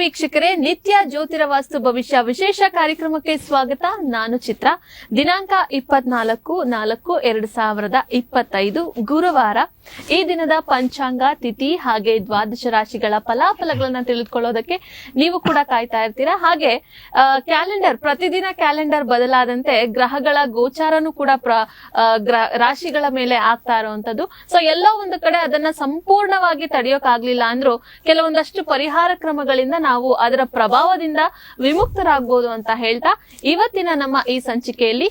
ವೀಕ್ಷಕರೇ, ನಿತ್ಯ ಜ್ಯೋತಿರವಾಸ್ತು ಭವಿಷ್ಯ ವಿಶೇಷ ಕಾರ್ಯಕ್ರಮಕ್ಕೆ ಸ್ವಾಗತ. ನಾನು ಚಿತ್ರ. ದಿನಾಂಕ 24/4/2025 ಗುರುವಾರ. ಈ ದಿನದ ಪಂಚಾಂಗ, ತಿಥಿ ಹಾಗೆ ದ್ವಾದಶ ರಾಶಿಗಳ ಫಲಾಫಲಗಳನ್ನ ತಿಳಿದುಕೊಳ್ಳೋದಕ್ಕೆ ನೀವು ಕೂಡ ಕಾಯ್ತಾ ಇರ್ತೀರಾ. ಹಾಗೆ ಕ್ಯಾಲೆಂಡರ್, ಪ್ರತಿದಿನ ಕ್ಯಾಲೆಂಡರ್ ಬದಲಾದಂತೆ ಗ್ರಹಗಳ ಗೋಚಾರನೂ ಕೂಡ ರಾಶಿಗಳ ಮೇಲೆ ಆಗ್ತಾ ಇರುವಂತದ್ದು. ಸೊ ಎಲ್ಲೋ ಒಂದು ಕಡೆ ಅದನ್ನ ಸಂಪೂರ್ಣವಾಗಿ ತಡೆಯೋಕ್ಕಾಗ್ಲಿಲ್ಲ ಅಂದ್ರೂ ಕೆಲವೊಂದಷ್ಟು ಪರಿಹಾರ ಕ್ರಮಗಳಿಂದ ನಾವು ಅದರ ಪ್ರಭಾವದಿಂದ ವಿಮುಕ್ತರಾಗಬಹುದು ಅಂತ ಹೇಳ್ತಾ, ಇವತ್ತಿನ ನಮ್ಮ ಈ ಸಂಚಿಕೆಯಲ್ಲಿ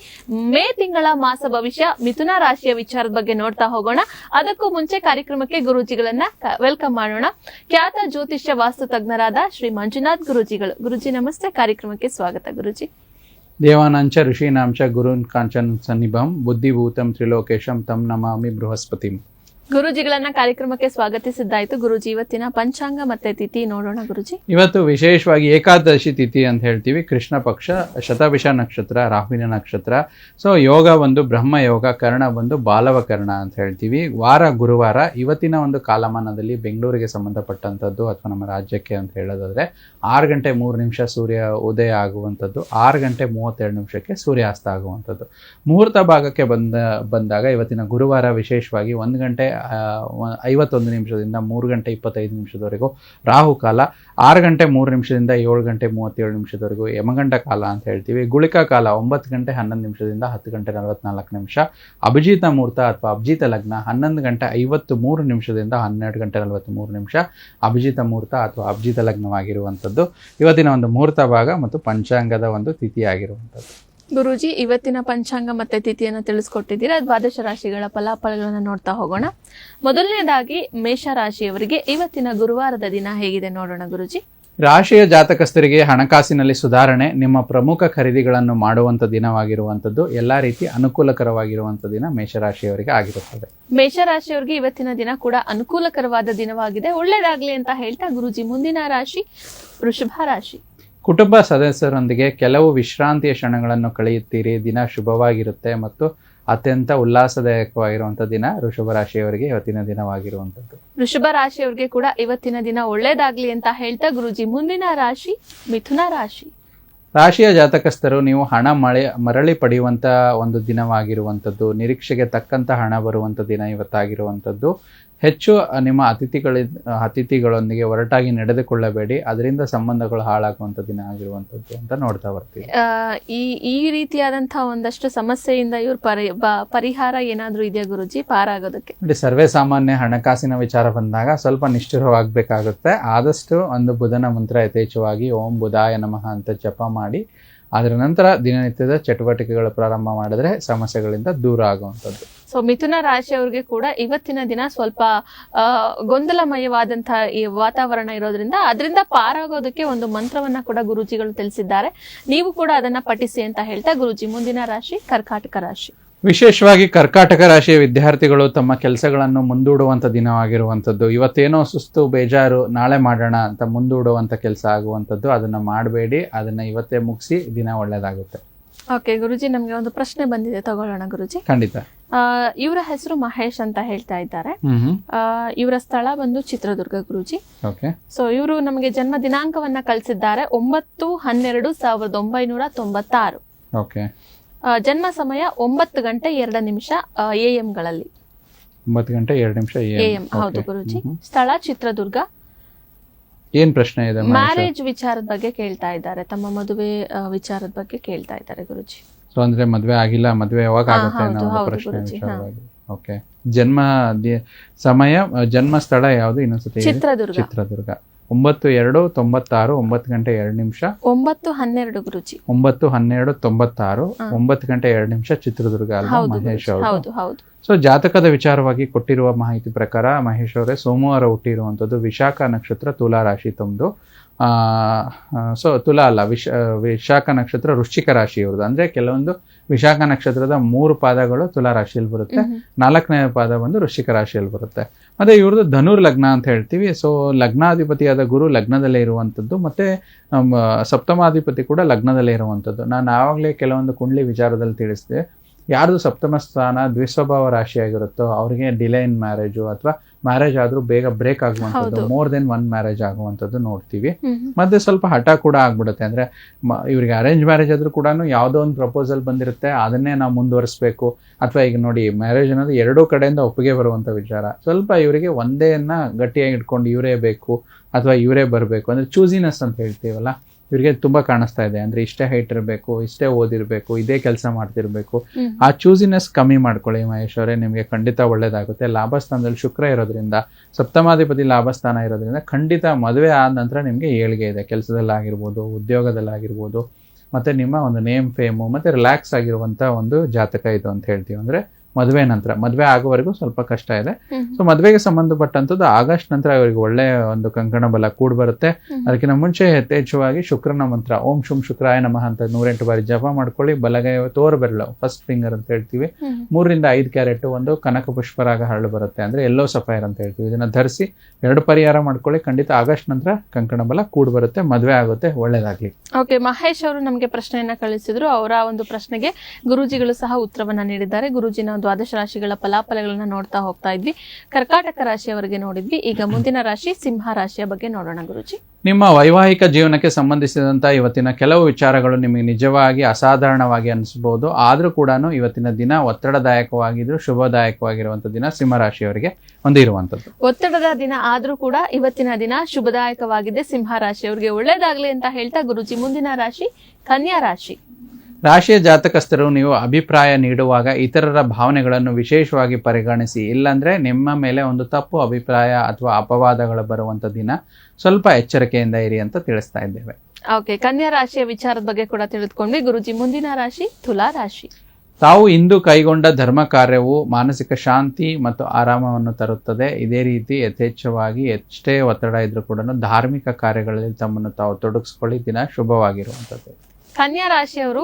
ಮೇ ತಿಂಗಳ ಮಾಸ ಭವಿಷ್ಯ ಮಿಥುನ ರಾಶಿಯ ವಿಚಾರದ ಬಗ್ಗೆ ನೋಡ್ತಾ ಹೋಗೋಣ. ಅದಕ್ಕೂ ಮುಂಚೆ ಕಾರ್ಯಕ್ರಮಕ್ಕೆ ಗುರೂಜಿಗಳನ್ನ ವೆಲ್ಕಮ್ ಮಾಡೋಣ. ಖ್ಯಾತ ಜ್ಯೋತಿಷ್ಯ ವಾಸ್ತು ತಜ್ಞರಾದ ಶ್ರೀ ಮಂಜುನಾಥ್ ಗುರೂಜಿಗಳು. ಗುರೂಜಿ ನಮಸ್ತೆ, ಕಾರ್ಯಕ್ರಮಕ್ಕೆ ಸ್ವಾಗತ. ಗುರೂಜಿ. ದೇವಾನಾಂಚ ಋಷೀನಾಂಚ ಗುರುನ್ ಕಾಂಚನ್ ಸನ್ನಿಭಂ ಬುದ್ಧಿಭೂತಂ ತ್ರಿಲೋಕೇಶಂ ತಂ ನಮಾಮಿ ಬೃಹಸ್ಪತಿಂ. ಗುರೂಜಿಗಳನ್ನ ಕಾರ್ಯಕ್ರಮಕ್ಕೆ ಸ್ವಾಗತಿಸಿದ್ದಾಯ್ತು. ಗುರೂಜಿ, ಇವತ್ತಿನ ಪಂಚಾಂಗ ಮತ್ತೆ ತಿಥಿ ನೋಡೋಣ. ಗುರೂಜಿ, ಇವತ್ತು ವಿಶೇಷವಾಗಿ ಏಕಾದಶಿ ತಿಥಿ ಅಂತ ಹೇಳ್ತೀವಿ. ಕೃಷ್ಣ ಪಕ್ಷ, ಶತಭಿಷ ನಕ್ಷತ್ರ, ರಾಹುವಿನ ನಕ್ಷತ್ರ. ಸೊ ಯೋಗ ಒಂದು ಬ್ರಹ್ಮ ಯೋಗ, ಕರ್ಣ ಒಂದು ಬಾಲವಕರ್ಣ ಅಂತ ಹೇಳ್ತೀವಿ. ವಾರ ಗುರುವಾರ. ಇವತ್ತಿನ ಒಂದು ಕಾಲಮಾನದಲ್ಲಿ ಬೆಂಗಳೂರಿಗೆ ಸಂಬಂಧಪಟ್ಟಂಥದ್ದು ಅಥವಾ ನಮ್ಮ ರಾಜ್ಯಕ್ಕೆ ಅಂತ ಹೇಳೋದಾದ್ರೆ 6:03 ಸೂರ್ಯ ಉದಯ ಆಗುವಂಥದ್ದು, 6:32 ಸೂರ್ಯಾಸ್ತ ಆಗುವಂಥದ್ದು. ಮುಹೂರ್ತ ಭಾಗಕ್ಕೆ ಬಂದಾಗ ಇವತ್ತಿನ ಗುರುವಾರ ವಿಶೇಷವಾಗಿ 1:51 3:25 ರಾಹು ಕಾಲ, 6:03 7:37 ಯಮಗಂಡ ಕಾಲ ಅಂತ ಹೇಳ್ತೀವಿ. ಗುಳಿಕ ಕಾಲ 9:11 10:44. ಅಭಿಜಿತ ಮುಹೂರ್ತ ಅಥವಾ ಅಭಿಜಿತ ಲಗ್ನ 11:53 12:43. ಅಭಿಜಿತ ಮುಹೂರ್ತ ಅಥವಾ ಅಭಿಜಿತ ಲಗ್ನವಾಗಿರುವಂಥದ್ದು ಇವತ್ತಿನ ಒಂದು ಮುಹೂರ್ತ ಭಾಗ ಮತ್ತು ಪಂಚಾಂಗದ ಒಂದು ತಿಥಿ ಆಗಿರುವಂಥದ್ದು. ಗುರೂಜಿ, ಇವತ್ತಿನ ಪಂಚಾಂಗ ಮತ್ತೆ ತಿಥಿಯನ್ನು ತಿಳಿಸ್ಕೊಟ್ಟಿದ್ದೀರಾ. ದ್ವಾದಶ ರಾಶಿಗಳ ಫಲಾಫಲಗಳನ್ನು ನೋಡ್ತಾ ಹೋಗೋಣ. ಮೊದಲನೇದಾಗಿ ಮೇಷರಾಶಿಯವರಿಗೆ ಇವತ್ತಿನ ಗುರುವಾರದ ದಿನ ಹೇಗಿದೆ ನೋಡೋಣ. ಗುರೂಜಿ, ರಾಶಿಯ ಜಾತಕಸ್ಥರಿಗೆ ಹಣಕಾಸಿನಲ್ಲಿ ಸುಧಾರಣೆ, ನಿಮ್ಮ ಪ್ರಮುಖ ಖರೀದಿಗಳನ್ನು ಮಾಡುವಂಥ ದಿನವಾಗಿರುವಂಥದ್ದು, ಎಲ್ಲ ರೀತಿ ಅನುಕೂಲಕರವಾಗಿರುವಂಥ ದಿನ ಮೇಷರಾಶಿಯವರಿಗೆ ಆಗಿರುತ್ತದೆ. ಮೇಷರಾಶಿಯವರಿಗೆ ಇವತ್ತಿನ ದಿನ ಕೂಡ ಅನುಕೂಲಕರವಾದ ದಿನವಾಗಿದೆ. ಒಳ್ಳೇದಾಗ್ಲಿ ಅಂತ ಹೇಳ್ತಾ ಗುರೂಜಿ, ಮುಂದಿನ ರಾಶಿ ವೃಷಭ ರಾಶಿ. ಕುಟುಂಬ ಸದಸ್ಯರೊಂದಿಗೆ ಕೆಲವು ವಿಶ್ರಾಂತಿಯ ಕ್ಷಣಗಳನ್ನು ಕಳೆಯುತ್ತೀರಿ. ದಿನ ಶುಭವಾಗಿರುತ್ತೆ ಮತ್ತು ಅತ್ಯಂತ ಉಲ್ಲಾಸದಾಯಕವಾಗಿರುವಂಥ ದಿನ ವೃಷಭ ರಾಶಿಯವರಿಗೆ ಇವತ್ತಿನ ದಿನವಾಗಿರುವಂಥದ್ದು. ವೃಷಭ ರಾಶಿಯವರಿಗೆ ಕೂಡ ಇವತ್ತಿನ ದಿನ ಒಳ್ಳೇದಾಗ್ಲಿ ಅಂತ ಹೇಳ್ತಾ ಗುರೂಜಿ, ಮುಂದಿನ ರಾಶಿ ಮಿಥುನ ರಾಶಿ. ರಾಶಿಯ ಜಾತಕಸ್ಥರು ನೀವು ಹಣ ಮರಳಿ ಪಡೆಯುವಂಥ ಒಂದು ದಿನವಾಗಿರುವಂಥದ್ದು. ನಿರೀಕ್ಷೆಗೆ ತಕ್ಕಂಥ ಹಣ ಬರುವಂಥ ದಿನ ಇವತ್ತಾಗಿರುವಂಥದ್ದು. ಹೆಚ್ಚು ನಿಮ್ಮ ಅತಿಥಿಗಳೊಂದಿಗೆ ಒರಟಾಗಿ ನಡೆದುಕೊಳ್ಳಬೇಡಿ, ಅದರಿಂದ ಸಂಬಂಧಗಳು ಹಾಳಾಗುವಂಥ ದಿನ ಆಗಿರುವಂಥದ್ದು ಅಂತ ನೋಡ್ತಾ ಬರ್ತೀವಿ. ಈ ರೀತಿಯಾದಂತಹ ಒಂದಷ್ಟು ಸಮಸ್ಯೆಯಿಂದ ಇವ್ರ ಪರಿಹಾರ ಏನಾದ್ರೂ ಇದೆಯಾ ಗುರುಜಿ ಪಾರಾಗೋದಕ್ಕೆ? ನೋಡಿ, ಸರ್ವೇ ಸಾಮಾನ್ಯ ಹಣಕಾಸಿನ ವಿಚಾರ ಬಂದಾಗ ಸ್ವಲ್ಪ ನಿಷ್ಠುರವಾಗಬೇಕಾಗುತ್ತೆ. ಆದಷ್ಟು ಒಂದು ಬುಧನ ಮಂತ್ರ ಯಥೇಚ್ಛವಾಗಿ ಓಂ ಬುಧಾಯ ನಮಃ ಅಂತ ಜಪ ಮಾಡಿ ಅದರ ನಂತರ ದಿನನಿತ್ಯದ ಚಟುವಟಿಕೆಗಳು ಪ್ರಾರಂಭ ಮಾಡಿದ್ರೆ ಸಮಸ್ಯೆಗಳಿಂದ ದೂರ ಆಗುವಂಥದ್ದು. ಸೊ ಮಿಥುನ ರಾಶಿಯವರಿಗೆ ಕೂಡ ಇವತ್ತಿನ ದಿನ ಸ್ವಲ್ಪ ಗೊಂದಲಮಯವಾದಂತಹ ಈ ವಾತಾವರಣ ಇರೋದ್ರಿಂದ ಅದರಿಂದ ಪಾರಾಗೋದಕ್ಕೆ ಒಂದು ಮಂತ್ರವನ್ನ ಕೂಡ ಗುರೂಜಿಗಳು ತಿಳಿಸಿದ್ದಾರೆ. ನೀವು ಕೂಡ ಅದನ್ನ ಪಠಿಸಿ ಅಂತ ಹೇಳ್ತಾ ಗುರೂಜಿ, ಮುಂದಿನ ರಾಶಿ ಕರ್ಕಾಟಕ ರಾಶಿ. ವಿಶೇಷವಾಗಿ ಕರ್ಕಾಟಕ ರಾಶಿಯ ವಿದ್ಯಾರ್ಥಿಗಳು ತಮ್ಮ ಕೆಲಸಗಳನ್ನು ಮುಂದೂಡುವಂಥ ದಿನವಾಗಿರುವಂಥದ್ದು. ಇವತ್ತೇನೋ ಸುಸ್ತು ಬೇಜಾರು ನಾಳೆ ಮಾಡೋಣ ಅಂತ ಮುಂದೂಡುವಂಥ ಕೆಲಸ ಆಗುವಂಥದ್ದು. ಅದನ್ನ ಮಾಡಬೇಡಿ, ಅದನ್ನ ಇವತ್ತೇ ಮುಗಿಸಿ ದಿನ ಒಳ್ಳೇದಾಗುತ್ತೆ. ಓಕೆ ಗುರುಜಿ, ನಮ್ಗೆ ಒಂದು ಪ್ರಶ್ನೆ ಬಂದಿದೆ, ತಗೊಳ್ಳೋಣ ಗುರುಜಿ. ಖಂಡಿತ. ಇವರ ಹೆಸರು ಮಹೇಶ್ ಅಂತ ಹೇಳ್ತಾ ಇದ್ದಾರೆ. ಇವರ ಸ್ಥಳ ಬಂದು ಚಿತ್ರದುರ್ಗ ಗುರುಜಿ. ಸೊ ಇವರು ನಮಗೆ ಜನ್ಮ ದಿನಾಂಕವನ್ನ ಕಳಿಸಿದ್ದಾರೆ 9/12/1996. ಓಕೆ. ಜನ್ಮ ಸಮಯ 9:02 AM ಗಳಲ್ಲಿ. 9:02 AM. ಹೌದು ಗುರುಜಿ. ಸ್ಥಳ ಚಿತ್ರದುರ್ಗ. ಏನ್ ಪ್ರಶ್ನೆ ಇದೆ? ಮ್ಯಾರೇಜ್ ವಿಚಾರದ ಬಗ್ಗೆ ಕೇಳ್ತಾ ಇದ್ದಾರೆ, ತಮ್ಮ ಮದುವೆ ವಿಚಾರದ ಬಗ್ಗೆ ಕೇಳ್ತಾ ಇದ್ದಾರೆ ಗುರುಜಿ. ಸೊ ಅಂದ್ರೆ ಮದ್ವೆ ಆಗಿಲ್ಲ, ಮದ್ವೆ ಯಾವಾಗ ಆಗುತ್ತೆ ಅನ್ನೋ ಪ್ರಶ್ನೆ ವಿಚಾರವಾಗಿ. ಓಕೆ. ಜನ್ಮ ಸಮಯ, ಜನ್ಮ ಸ್ಥಳ ಯಾವುದು ಇನ್ನೊಂದ್ಸತಿ? ಚಿತ್ರದುರ್ಗ. 9/2/96 9:02 9:12 ಗುರುಜಿ. 9:12/96 9:02 ಚಿತ್ರದುರ್ಗ ಅಲ್ವಾ ಮಹೇಶ್ ಅವರು? ಹೌದು ಹೌದು. ಸೊ ಜಾತಕದ ವಿಚಾರವಾಗಿ ಕೊಟ್ಟಿರುವ ಮಾಹಿತಿ ಪ್ರಕಾರ ಮಹೇಶ್ ಅವರೇ ಸೋಮವಾರ ಹುಟ್ಟಿರುವಂಥದ್ದು. ವಿಶಾಖ ನಕ್ಷತ್ರ, ತುಲಾ ರಾಶಿ ತಮ್ಮದು. ಸೊ ತುಲಾ ಅಲ್ಲ, ವಿಶಾಖ ನಕ್ಷತ್ರ ವೃಶ್ಚಿಕ ರಾಶಿಯವ್ರದ್ದು. ಅಂದ್ರೆ ಕೆಲವೊಂದು ವಿಶಾಖ ನಕ್ಷತ್ರದ 3 ಪಾದಗಳು ತುಲಾ ರಾಶಿಯಲ್ಲಿ ಬರುತ್ತೆ, 4ನೇ ಪಾದ ಬಂದು ವೃಶ್ಚಿಕ ರಾಶಿಯಲ್ಲಿ ಬರುತ್ತೆ. ಮತ್ತೆ ಇವ್ರದ್ದು ಧನುರ್ ಲಗ್ನ ಅಂತ ಹೇಳ್ತೀವಿ. ಸೊ ಲಗ್ನಾಧಿಪತಿಯಾದ ಗುರು ಲಗ್ನದಲ್ಲೇ ಇರುವಂಥದ್ದು, ಮತ್ತೆ ಸಪ್ತಮಾಧಿಪತಿ ಕೂಡ ಲಗ್ನದಲ್ಲೇ ಇರುವಂಥದ್ದು. ನಾನು ಆವಾಗಲೇ ಕೆಲವೊಂದು ಕುಂಡ್ಲಿ ವಿಚಾರದಲ್ಲಿ ತಿಳಿಸಿದೆ. ಯಾರ್ದು ಸಪ್ತಮ ಸ್ಥಾನ ದ್ವಿಸ್ವಭಾವ ರಾಶಿಯಾಗಿರುತ್ತೋ ಅವ್ರಿಗೆ ಡಿಲೇ ಇನ್ ಮ್ಯಾರೇಜು ಅಥವಾ ಮ್ಯಾರೇಜ್ ಆದ್ರೂ ಬೇಗ ಬ್ರೇಕ್ ಆಗುವಂಥದ್ದು, ಮೋರ್ ದೆನ್ ಒನ್ ಮ್ಯಾರೇಜ್ ಆಗುವಂಥದ್ದು ನೋಡ್ತೀವಿ. ಮತ್ತೆ ಸ್ವಲ್ಪ ಹಠ ಕೂಡ ಆಗ್ಬಿಡುತ್ತೆ. ಅಂದ್ರೆ ಇವ್ರಿಗೆ ಅರೇಂಜ್ ಮ್ಯಾರೇಜ್ ಆದ್ರೂ ಕೂಡ ಯಾವುದೋ ಒಂದು ಪ್ರಪೋಸಲ್ ಬಂದಿರುತ್ತೆ, ಅದನ್ನೇ ನಾವು ಮುಂದುವರಿಸಬೇಕು. ಅಥವಾ ಈಗ ನೋಡಿ, ಮ್ಯಾರೇಜ್ ಅನ್ನೋದು ಎರಡೂ ಕಡೆಯಿಂದ ಒಪ್ಪಿಗೆ ಬರುವಂತ ವಿಚಾರ. ಸ್ವಲ್ಪ ಇವರಿಗೆ ಒಂದೇನ್ನ ಗಟ್ಟಿಯಾಗಿ ಇಟ್ಕೊಂಡು ಇವರೇ ಬೇಕು ಅಥವಾ ಇವರೇ ಬರಬೇಕು ಅಂದ್ರೆ ಚೂಸಿನೆಸ್ ಅಂತ ಹೇಳ್ತೀವಲ್ಲ, ಇವ್ರಿಗೆ ತುಂಬಾ ಕಾಣಿಸ್ತಾ ಇದೆ. ಅಂದ್ರೆ ಇಷ್ಟೇ ಹೈಟ್ ಇರಬೇಕು, ಇಷ್ಟೇ ಓದಿರ್ಬೇಕು, ಇದೇ ಕೆಲಸ ಮಾಡ್ತಿರ್ಬೇಕು. ಆ ಚೂಸಿನೆಸ್ ಕಮ್ಮಿ ಮಾಡ್ಕೊಳ್ಳಿ ಮಹೇಶ್ ಅವರೇ, ನಿಮ್ಗೆ ಖಂಡಿತ ಒಳ್ಳೇದಾಗುತ್ತೆ. ಲಾಭಸ್ಥಾನದಲ್ಲಿ ಶುಕ್ರ ಇರೋದ್ರಿಂದ, ಸಪ್ತಮಾಧಿಪತಿ ಲಾಭಸ್ಥಾನ ಇರೋದ್ರಿಂದ ಖಂಡಿತ ಮದುವೆ ಆದ ನಂತರ ನಿಮ್ಗೆ ಏಳಿಗೆ ಇದೆ. ಕೆಲಸದಲ್ಲಾಗಿರ್ಬೋದು, ಉದ್ಯೋಗದಲ್ಲಾಗಿರ್ಬೋದು, ಮತ್ತೆ ನಿಮ್ಮ ಒಂದು ನೇಮ್ ಫೇಮು ಮತ್ತೆ ರಿಲ್ಯಾಕ್ಸ್ ಆಗಿರುವಂತ ಒಂದು ಜಾತಕ ಇದು ಅಂತ ಹೇಳ್ತೀವಿ. ಅಂದ್ರೆ ಮದುವೆ ನಂತರ, ಮದುವೆ ಆಗೋವರೆಗೂ ಸ್ವಲ್ಪ ಕಷ್ಟ ಇದೆ. ಸೊ ಮದುವೆಗೆ ಸಂಬಂಧಪಟ್ಟಂತದ್ದು ಆಗಸ್ಟ್ ನಂತರ ಅವರಿಗೆ ಒಳ್ಳೆ ಒಂದು ಕಂಕಣ ಬಲ ಕೂಡ್ ಬರುತ್ತೆ. ಅದಕ್ಕಿಂತ ಮುಂಚೆ ಯಥೇಚ್ಛವಾಗಿ ಶುಕ್ರನ ಮಂತ್ರ ಓಂ ಶುಂ ಶುಕ್ರಾಯ ನಮಃ ಅಂತ 108 ಬಾರಿ ಜಪ ಮಾಡ್ಕೊಳ್ಳಿ. ಬಲಗೈ ತೋರು ಬೆರಳು ಫಸ್ಟ್ ಫಿಂಗರ್ ಅಂತ ಹೇಳ್ತೀವಿ, 3 ರಿಂದ 5 ಕ್ಯಾರೆಟ್ ಒಂದು ಕನಕ ಪುಷ್ಪರಾಗ ಹರಳು ಬರುತ್ತೆ, ಅಂದ್ರೆ ಎಲ್ಲೋ ಸಫೈರ್ ಅಂತ ಹೇಳ್ತೀವಿ. ಇದನ್ನ ಧರಿಸಿ 2 ಪರಿಹಾರ ಮಾಡ್ಕೊಳ್ಳಿ. ಖಂಡಿತ ಆಗಸ್ಟ್ ನಂತರ ಕಂಕಣ ಬಲ ಕೂಡ್ ಬರುತ್ತೆ, ಮದುವೆ ಆಗುತ್ತೆ, ಒಳ್ಳೇದಾಗ್ಲಿ. ಓಕೆ, ಮಹೇಶ್ ಅವರು ನಮಗೆ ಪ್ರಶ್ನೆಯನ್ನ ಕಳಿಸಿದ್ರು. ಅವರ ಒಂದು ಪ್ರಶ್ನೆಗೆ ಗುರೂಜಿಗಳು ಸಹ ಉತ್ತರವನ್ನ ನೀಡಿದ್ದಾರೆ. ಗುರೂಜಿನ ದ್ವಾದಶ ರಾಶಿಗಳ ಫಲಾಫಲಗಳನ್ನ ನೋಡ್ತಾ ಹೋಗ್ತಾ ಇದ್ವಿ. ಕರ್ಕಾಟಕ ರಾಶಿಯವರೆಗೆ ನೋಡಿದ್ವಿ. ಈಗ ಮುಂದಿನ ರಾಶಿ ಸಿಂಹ ರಾಶಿಯ ಬಗ್ಗೆ ನೋಡೋಣ ಗುರೂಜಿ. ನಿಮ್ಮ ವೈವಾಹಿಕ ಜೀವನಕ್ಕೆ ಸಂಬಂಧಿಸಿದಂತ ಇವತ್ತಿನ ಕೆಲವು ವಿಚಾರಗಳು ನಿಮಗೆ ನಿಜವಾಗಿ ಅಸಾಧಾರಣವಾಗಿ ಅನಿಸಬಹುದು. ಆದ್ರೂ ಕೂಡ ಇವತ್ತಿನ ದಿನ ಒತ್ತಡದಾಯಕವಾಗಿದ್ರು ಶುಭದಾಯಕವಾಗಿರುವಂತ ದಿನ ಸಿಂಹರಾಶಿಯವರಿಗೆ ಒಂದು ಇರುವಂತದ್ದು. ಒತ್ತಡದ ದಿನ ಆದ್ರೂ ಕೂಡ ಇವತ್ತಿನ ದಿನ ಶುಭದಾಯಕವಾಗಿದೆ. ಸಿಂಹ ರಾಶಿಯವರಿಗೆ ಒಳ್ಳೇದಾಗ್ಲಿ ಅಂತ ಹೇಳ್ತಾ ಗುರೂಜಿ ಮುಂದಿನ ರಾಶಿ ಕನ್ಯಾ ರಾಶಿ. ರಾಶಿಯ ಜಾತಕಸ್ಥರು ನೀವು ಅಭಿಪ್ರಾಯ ನೀಡುವಾಗ ಇತರರ ಭಾವನೆಗಳನ್ನು ವಿಶೇಷವಾಗಿ ಪರಿಗಣಿಸಿ. ಇಲ್ಲಾಂದ್ರೆ ನಿಮ್ಮ ಮೇಲೆ ಒಂದು ತಪ್ಪು ಅಭಿಪ್ರಾಯ ಅಥವಾ ಅಪವಾದಗಳು ಬರುವಂತ ದಿನ. ಸ್ವಲ್ಪ ಎಚ್ಚರಿಕೆಯಿಂದ ಇರಿ ಅಂತ ತಿಳಿಸ್ತಾ ಇದ್ದೇವೆ. ಓಕೆ, ಕನ್ಯಾ ರಾಶಿಯ ವಿಚಾರದ ಬಗ್ಗೆ ಕೂಡ ತಿಳಿದುಕೊಂಡ್ವಿ. ಗುರೂಜಿ ಮುಂದಿನ ರಾಶಿ ತುಲಾ ರಾಶಿ. ತಾವು ಇಂದು ಕೈಗೊಂಡ ಧರ್ಮ ಕಾರ್ಯವು ಮಾನಸಿಕ ಶಾಂತಿ ಮತ್ತು ಆರಾಮವನ್ನು ತರುತ್ತದೆ. ಇದೇ ರೀತಿ ಯಥೇಚ್ಛವಾಗಿ ಎಷ್ಟೇ ಒತ್ತಡ ಇದ್ರೂ ಕೂಡ ಧಾರ್ಮಿಕ ಕಾರ್ಯಗಳಲ್ಲಿ ತಮ್ಮನ್ನು ತಾವು ತೊಡಗಿಸ್ಕೊಳ್ಳಿ. ದಿನ ಶುಭವಾಗಿರುವಂಥದ್ದು. ಕನ್ಯಾ ರಾಶಿಯವರು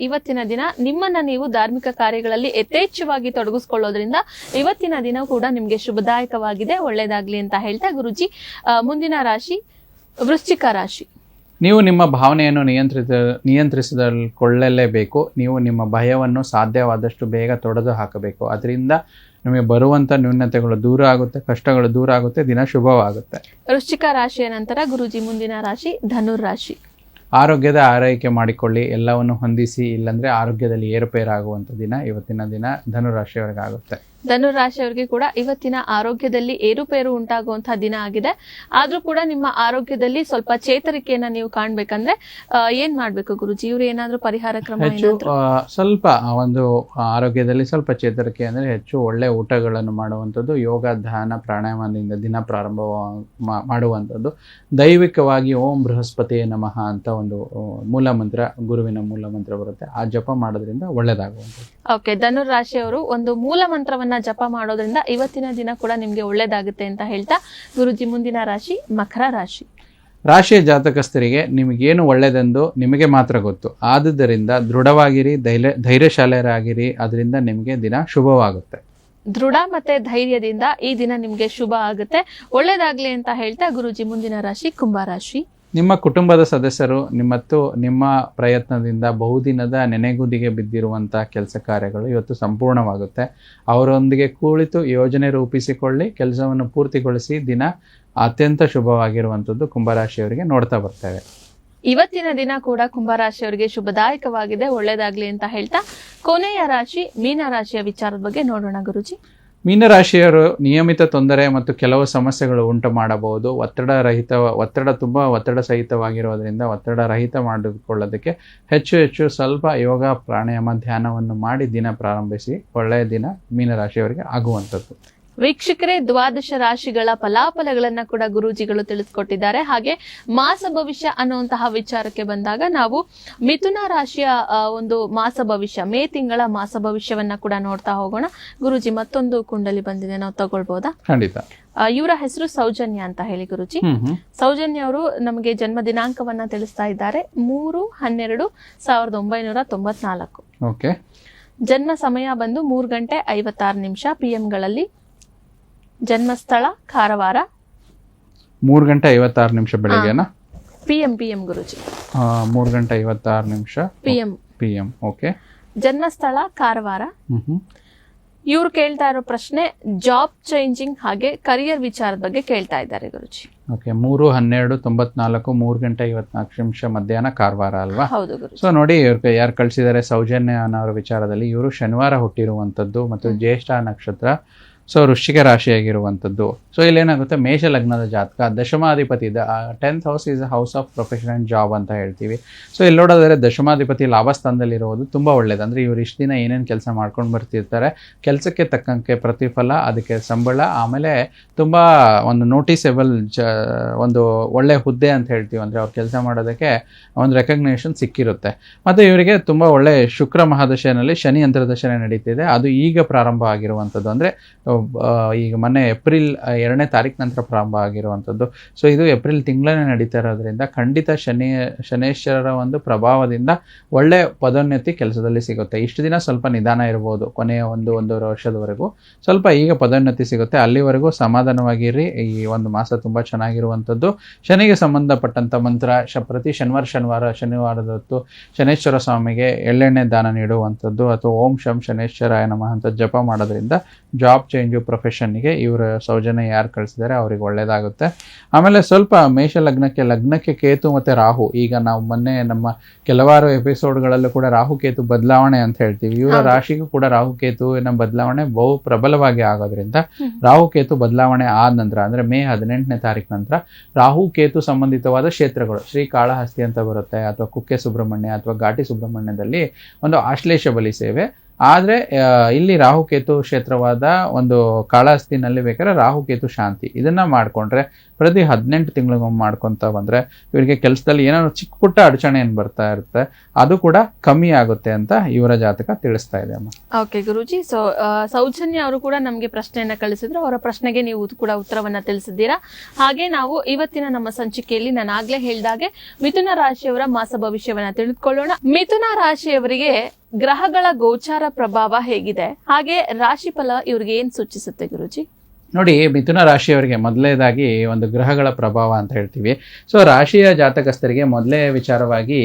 ಇವತ್ತಿನ ದಿನ ನಿಮ್ಮನ್ನ ನೀವು ಧಾರ್ಮಿಕ ಕಾರ್ಯಗಳಲ್ಲಿ ಯಥೇಚ್ಛವಾಗಿ ತೊಡಗಿಸ್ಕೊಳ್ಳೋದ್ರಿಂದ ಇವತ್ತಿನ ದಿನ ಕೂಡ ನಿಮ್ಗೆ ಶುಭದಾಯಕವಾಗಿದೆ, ಒಳ್ಳೇದಾಗ್ಲಿ ಅಂತ ಹೇಳ್ತಾ ಗುರುಜಿ ಮುಂದಿನ ರಾಶಿ ವೃಶ್ಚಿಕ ರಾಶಿ. ನೀವು ನಿಮ್ಮ ಭಾವನೆಯನ್ನು ನಿಯಂತ್ರಿಸಿಕೊಳ್ಳಲೇಬೇಕು. ನೀವು ನಿಮ್ಮ ಭಯವನ್ನು ಸಾಧ್ಯವಾದಷ್ಟು ಬೇಗ ತೊಡೆದು ಹಾಕಬೇಕು. ಅದರಿಂದ ನಿಮಗೆ ಬರುವಂತ ನ್ಯೂನತೆಗಳು ದೂರ ಆಗುತ್ತೆ, ಕಷ್ಟಗಳು ದೂರ ಆಗುತ್ತೆ, ದಿನ ಶುಭವಾಗುತ್ತೆ. ವೃಶ್ಚಿಕ ರಾಶಿಯ ನಂತರ ಗುರುಜಿ ಮುಂದಿನ ರಾಶಿ ಧನುರ್ ರಾಶಿ. ಆರೋಗ್ಯದ ಆರೈಕೆ ಮಾಡಿಕೊಳ್ಳಿ, ಎಲ್ಲವನ್ನು ಹೊಂದಿಸಿ. ಇಲ್ಲಾಂದ್ರೆ ಆರೋಗ್ಯದಲ್ಲಿ ಏರುಪೇರಾಗುವಂತ ದಿನ ಇವತ್ತಿನ ದಿನ ಧನುರಾಶಿಯವರೆಗೆ ಆಗುತ್ತೆ. ಧನುರಾಶಿಯವರಿಗೆ ಕೂಡ ಇವತ್ತಿನ ಆರೋಗ್ಯದಲ್ಲಿ ಏರುಪೇರು ಉಂಟಾಗುವಂತಹ ದಿನ ಆಗಿದೆ. ಆದ್ರೂ ಕೂಡ ನಿಮ್ಮ ಆರೋಗ್ಯದಲ್ಲಿ ಸ್ವಲ್ಪ ಚೇತರಿಕೆಯನ್ನ ನೀವು ಕಾಣ್ಬೇಕಂದ್ರೆ ಏನ್ ಮಾಡ್ಬೇಕು ಗುರುಜಿ? ಇವ್ರು ಏನಾದ್ರೂ ಪರಿಹಾರ ಕ್ರಮ ಹೆಚ್ಚು ಸ್ವಲ್ಪ ಒಂದು ಆರೋಗ್ಯದಲ್ಲಿ ಸ್ವಲ್ಪ ಚೇತರಿಕೆ ಅಂದ್ರೆ ಹೆಚ್ಚು ಒಳ್ಳೆ ಊಟಗಳನ್ನು ಮಾಡುವಂಥದ್ದು, ಯೋಗ ಧ್ಯಾನ ಪ್ರಾಣಾಯಾಮದಿಂದ ದಿನ ಪ್ರಾರಂಭ ಮಾಡುವಂಥದ್ದು. ದೈವಿಕವಾಗಿ ಓಂ ಬೃಹಸ್ಪತಿಯೇ ನಮಃ ಅಂತ ಒಂದು ಮೂಲ ಮಂತ್ರ, ಗುರುವಿನ ಮೂಲ ಮಂತ್ರ ಬರುತ್ತೆ, ಆ ಜಪ ಮಾಡೋದ್ರಿಂದ ಒಳ್ಳೇದಾಗುವಂಥದ್ದು. ಓಕೆ, ಧನುರ್ ರಾಶಿಯವರು ಒಂದು ಮೂಲ ಮಂತ್ರವನ್ನ ಜಪ ಮಾಡೋದ್ರಿಂದ ಇವತ್ತಿನ ದಿನ ಕೂಡ ನಿಮ್ಗೆ ಒಳ್ಳೇದಾಗುತ್ತೆ ಅಂತ ಹೇಳ್ತಾ ಗುರುಜಿ ಮುಂದಿನ ರಾಶಿ ಮಕರ ರಾಶಿ. ರಾಶಿಯ ಜಾತಕಸ್ಥರಿಗೆ ನಿಮಗೇನು ಒಳ್ಳೆಯದೆಂದು ನಿಮಗೆ ಮಾತ್ರ ಗೊತ್ತು. ಆದುದರಿಂದ ದೃಢವಾಗಿರಿ, ಧೈರ್ಯಶಾಲಿಯರಾಗಿರಿ. ಅದರಿಂದ ನಿಮಗೆ ದಿನ ಶುಭವಾಗುತ್ತೆ. ದೃಢ ಮತ್ತೆ ಧೈರ್ಯದಿಂದ ಈ ದಿನ ನಿಮ್ಗೆ ಶುಭ ಆಗುತ್ತೆ, ಒಳ್ಳೇದಾಗ್ಲಿ ಅಂತ ಹೇಳ್ತಾ ಗುರುಜಿ ಮುಂದಿನ ರಾಶಿ ಕುಂಭರಾಶಿ. ನಿಮ್ಮ ಕುಟುಂಬದ ಸದಸ್ಯರು ಮತ್ತು ನಿಮ್ಮ ಪ್ರಯತ್ನದಿಂದ ಬಹುದಿನದ ನೆನೆಗುದಿಗೆ ಬಿದ್ದಿರುವಂತಹ ಕೆಲಸ ಕಾರ್ಯಗಳು ಇವತ್ತು ಸಂಪೂರ್ಣವಾಗುತ್ತೆ. ಅವರೊಂದಿಗೆ ಕುಳಿತು ಯೋಜನೆ ರೂಪಿಸಿಕೊಳ್ಳಿ, ಕೆಲಸವನ್ನು ಪೂರ್ತಿಗೊಳಿಸಿ. ದಿನ ಅತ್ಯಂತ ಶುಭವಾಗಿರುವಂಥದ್ದು ಕುಂಭರಾಶಿಯವರಿಗೆ ನೋಡ್ತಾ ಬರ್ತೇವೆ. ಇವತ್ತಿನ ದಿನ ಕೂಡ ಕುಂಭರಾಶಿಯವರಿಗೆ ಶುಭದಾಯಕವಾಗಿದೆ, ಒಳ್ಳೇದಾಗ್ಲಿ ಅಂತ ಹೇಳ್ತಾ ಕೊನೆಯ ರಾಶಿ ಮೀನ ರಾಶಿಯ ವಿಚಾರದ ಬಗ್ಗೆ ನೋಡೋಣ ಗುರುಜಿ. ಮೀನರಾಶಿಯರು ನಿಯಮಿತ ತೊಂದರೆ ಮತ್ತು ಕೆಲವು ಸಮಸ್ಯೆಗಳು ಉಂಟು ಮಾಡಬಹುದು. ಒತ್ತಡ ಸಹಿತವಾಗಿರೋದ್ರಿಂದ ಒತ್ತಡ ರಹಿತ ಮಾಡಿಕೊಳ್ಳೋದಕ್ಕೆ ಹೆಚ್ಚು ಸ್ವಲ್ಪ ಯೋಗ ಪ್ರಾಣಾಯಾಮ ಧ್ಯಾನವನ್ನು ಮಾಡಿ ದಿನ ಪ್ರಾರಂಭಿಸಿ. ಒಳ್ಳೆಯ ದಿನ ಮೀನರಾಶಿಯವರಿಗೆ ಆಗುವಂಥದ್ದು. ವೀಕ್ಷಕರೇ, ದ್ವಾದಶ ರಾಶಿಗಳ ಫಲಾಫಲಗಳನ್ನ ಕೂಡ ಗುರೂಜಿಗಳು ತಿಳಿಸ್ಕೊಟ್ಟಿದ್ದಾರೆ. ಹಾಗೆ ಮಾಸ ಭವಿಷ್ಯ ಅನ್ನುವಂತಹ ವಿಚಾರಕ್ಕೆ ಬಂದಾಗ ನಾವು ಮಿಥುನ ರಾಶಿಯ ಒಂದು ಮಾಸ ಭವಿಷ್ಯ, ಮೇ ತಿಂಗಳ ಮಾಸ ಭವಿಷ್ಯವನ್ನ ಕೂಡ ನೋಡ್ತಾ ಹೋಗೋಣ. ಗುರೂಜಿ ಮತ್ತೊಂದು ಕುಂಡಲಿ ಬಂದಿದೆ, ನಾವು ತಗೊಳ್ಬಹುದಾ? ಖಂಡಿತ. ಇವರ ಹೆಸರು ಸೌಜನ್ಯ ಅಂತ ಹೇಳಿ ಗುರುಜಿ. ಸೌಜನ್ಯ ಅವರು ನಮಗೆ ಜನ್ಮ ದಿನಾಂಕವನ್ನ ತಿಳಿಸ್ತಾ ಇದ್ದಾರೆ 3/12/1994. ಓಕೆ. ಜನ್ಮ ಸಮಯ ಬಂದು 3:56 PM ಗಳಲ್ಲಿ. ಜನ್ಮಸ್ಥಳ ಕಾರವಾರ. 3:56 ಬೆಳಿಗ್ಗೆನಾ? PM ಗುರುಜಿ. 3:56 PM. ಓಕೆ. ಜನ್ಮಸ್ಥಳ ಕಾರವಾರ. ಇವ್ರು ಕೇಳ್ತಾ ಇರೋ ಪ್ರಶ್ನೆ ಜಾಬ್ ಚೇಂಜಿಂಗ್ ಹಾಗೆ ಕರಿಯರ್ ವಿಚಾರದ ಬಗ್ಗೆ ಕೇಳ್ತಾ ಇದ್ದಾರೆ ಗುರುಜಿ. ಓಕೆ, 3/12/94 3:24 ಮಧ್ಯಾಹ್ನ ಕಾರವಾರ ಅಲ್ವಾ? ಹೌದು ಗುರುಜಿ. ಸೊ ನೋಡಿ, ಇವ್ರಿಗೆ ಯಾರು ಕಳಿಸಿದ್ದಾರೆ ಸೌಜನ್ಯ ಅನ್ನೋರ ವಿಚಾರದಲ್ಲಿ, ಇವರು ಶನಿವಾರ ಹುಟ್ಟಿರುವಂಥದ್ದು ಮತ್ತು ಜ್ಯೇಷ್ಠ ನಕ್ಷತ್ರ, ಸೊ ವೃಶ್ಚಿಕ ರಾಶಿಯಾಗಿರುವಂಥದ್ದು. ಸೊ ಇಲ್ಲೇನಾಗುತ್ತೆ, ಮೇಷ ಲಗ್ನದ ಜಾತಕ, ದಶಮಾಧಿಪತಿ 10th house is house of profession and job ಅಂತ ಹೇಳ್ತೀವಿ. ಸೊ ಇಲ್ಲಿ ನೋಡೋದಾದ್ರೆ ದಶಮಾಧಿಪತಿ ಲಾಭಸ್ಥಾನದಲ್ಲಿರೋದು ತುಂಬ ಒಳ್ಳೇದು. ಅಂದರೆ ಇವರು ಇಷ್ಟು ದಿನ ಏನೇನು ಕೆಲಸ ಮಾಡ್ಕೊಂಡು ಬರ್ತಿರ್ತಾರೆ, ಕೆಲಸಕ್ಕೆ ತಕ್ಕಂಗೆ ಪ್ರತಿಫಲ, ಅದಕ್ಕೆ ಸಂಬಳ, ಆಮೇಲೆ ತುಂಬ ಒಂದು ನೋಟಿಸೇಬಲ್ ಒಂದು ಒಳ್ಳೆ ಹುದ್ದೆ ಅಂತ ಹೇಳ್ತೀವಿ. ಅಂದರೆ ಅವ್ರು ಕೆಲಸ ಮಾಡೋದಕ್ಕೆ ಒಂದು ರೆಕಗ್ನೇಷನ್ ಸಿಕ್ಕಿರುತ್ತೆ. ಮತ್ತು ಇವರಿಗೆ ತುಂಬ ಒಳ್ಳೆ ಶುಕ್ರ ಮಹಾದಶೆಯಲ್ಲಿ ಶನಿ ಅಂತರ್ದಶನೆ ನಡೀತಿದೆ. ಅದು ಈಗ ಪ್ರಾರಂಭ ಆಗಿರುವಂಥದ್ದು. ಅಂದರೆ ಈಗ ಮೊನ್ನೆ ಏಪ್ರಿಲ್ 2ನೇ ತಾರೀಕು ನಂತರ ಪ್ರಾರಂಭ ಆಗಿರುವಂಥದ್ದು. ಸೊ ಇದು ಏಪ್ರಿಲ್ ತಿಂಗಳೇ ನಡೀತಾ ಇರೋದ್ರಿಂದ ಖಂಡಿತ ಶನೇಶ್ವರರ ಒಂದು ಪ್ರಭಾವದಿಂದ ಒಳ್ಳೆ ಪದೋನ್ನತಿ ಕೆಲಸದಲ್ಲಿ ಸಿಗುತ್ತೆ. ಇಷ್ಟು ದಿನ ಸ್ವಲ್ಪ ನಿಧಾನ ಇರ್ಬೋದು, ಕೊನೆಯ ಒಂದೂವರೆ ವರ್ಷದವರೆಗೂ ಸ್ವಲ್ಪ ಈಗ ಪದೋನ್ನತಿ ಸಿಗುತ್ತೆ. ಅಲ್ಲಿವರೆಗೂ ಸಮಾಧಾನವಾಗಿರಿ. ಈ ಒಂದು ಮಾಸ ತುಂಬ ಚೆನ್ನಾಗಿರುವಂಥದ್ದು. ಶನಿಗೆ ಸಂಬಂಧಪಟ್ಟಂಥ ಮಂತ್ರ ಪ್ರತಿ ಶನಿವಾರದ ಹೊತ್ತು ಶನೇಶ್ವರ ಸ್ವಾಮಿಗೆ ಎಳ್ಳೆಣ್ಣೆ ದಾನ ನೀಡುವಂಥದ್ದು, ಅಥವಾ ಓಂ ಶಂ ಶನೇಶ್ವರಾಯ ನಮಃ ಅಂತ ಜಪ ಮಾಡೋದ್ರಿಂದ ಜಾಬ್ ಚೇಂಜು ಪ್ರೊಫೆಷನ್ಗೆ ಇವರು ಸೌಜನ್ಯ ಯಾರು ಕಳಿಸಿದ್ದಾರೆ ಅವ್ರಿಗೆ ಒಳ್ಳೇದಾಗುತ್ತೆ. ಆಮೇಲೆ ಸ್ವಲ್ಪ ಮೇಷ ಲಗ್ನಕ್ಕೆ ಕೇತು ಮತ್ತು ರಾಹು, ಈಗ ನಾವು ಮೊನ್ನೆ ನಮ್ಮ ಕೆಲವಾರು ಎಪಿಸೋಡ್ಗಳಲ್ಲೂ ಕೂಡ ರಾಹು ಕೇತು ಬದಲಾವಣೆ ಅಂತ ಹೇಳ್ತೀವಿ. ಇವರ ರಾಶಿಗೂ ಕೂಡ ರಾಹು ಕೇತುವಿನ ಬದಲಾವಣೆ ಬಹು ಪ್ರಬಲವಾಗಿ ಆಗೋದ್ರಿಂದ ರಾಹು ಕೇತು ಬದಲಾವಣೆ ಆದ ನಂತರ, ಅಂದರೆ ಮೇ 18ನೇ ತಾರೀಕು ನಂತರ ರಾಹು ಕೇತು ಸಂಬಂಧಿತವಾದ ಕ್ಷೇತ್ರಗಳು, ಶ್ರೀಕಾಳಹಸ್ತಿ ಅಂತ ಬರುತ್ತೆ, ಅಥವಾ ಕುಕ್ಕೆ ಸುಬ್ರಹ್ಮಣ್ಯ ಅಥವಾ ಘಾಟಿ ಸುಬ್ರಹ್ಮಣ್ಯದಲ್ಲಿ ಒಂದು ಆಶ್ಲೇಷ ಬಲಿ ಸೇವೆ. ಆದರೆ ಇಲ್ಲಿ ರಾಹುಕೇತು ಕ್ಷೇತ್ರವಾದ ಒಂದು ಕಾಳಹಸ್ತಿನಲ್ಲಿ ಬೇಕಾದ್ರೆ ರಾಹುಕೇತು ಶಾಂತಿ ಇದನ್ನು ಮಾಡಿಕೊಂಡ್ರೆ ಪ್ರತಿ 18 ತಿಂಗಳಿಗೊಮ್ಮೆ ಮಾಡ್ಕೊತ ಬಂದರೆ ಇವರಿಗೆ ಕೆಲಸದಲ್ಲಿ ಏನಾದ್ರು ಚಿಕ್ಕ ಪುಟ್ಟ ಅಡಚಣೆ ಏನು ಬರ್ತಾ ಇರುತ್ತೆ ಅದು ಕೂಡ ಕಮ್ಮಿ ಆಗುತ್ತೆ ಅಂತ ಇವರ ಜಾತಕ ತಿಳಿಸ್ತಾ ಇದೆ ಅಮ್ಮ. ಓಕೆ ಗುರುಜಿ, ಸೊ ಸೌಜನ್ಯ ಅವರು ಕೂಡ ನಮಗೆ ಪ್ರಶ್ನೆಯನ್ನ ಕಳಿಸಿದ್ರು. ಅವರ ಪ್ರಶ್ನೆಗೆ ನೀವು ಕೂಡ ಉತ್ತರವನ್ನ ತಿಳಿಸಿದ್ದೀರಾ. ಹಾಗೆ ನಾವು ಇವತ್ತಿನ ನಮ್ಮ ಸಂಚಿಕೆಯಲ್ಲಿ ನಾನು ಆಗ್ಲೇ ಹೇಳಿದಾಗೆ ಮಿಥುನ ರಾಶಿಯವರ ಮಾಸ ಭವಿಷ್ಯವನ್ನ ತಿಳಿದುಕೊಳ್ಳೋಣ. ಮಿಥುನ ರಾಶಿಯವರಿಗೆ ಗ್ರಹಗಳ ಗೋಚಾರ ಪ್ರಭಾವ ಹೇಗಿದೆ, ಹಾಗೆ ರಾಶಿ ಫಲ ಇವ್ರಿಗೆ ಏನ್ ಸೂಚಿಸುತ್ತೆ ಗುರುಜಿ? ನೋಡಿ, ಮಿಥುನ ರಾಶಿಯವರಿಗೆ ಮೊದಲನೇದಾಗಿ ಒಂದು ಗ್ರಹಗಳ ಪ್ರಭಾವ ಅಂತ ಹೇಳ್ತೀವಿ. ಸೊ ರಾಶಿಯ ಜಾತಕಸ್ಥರಿಗೆ ಮೊದಲೇ ವಿಚಾರವಾಗಿ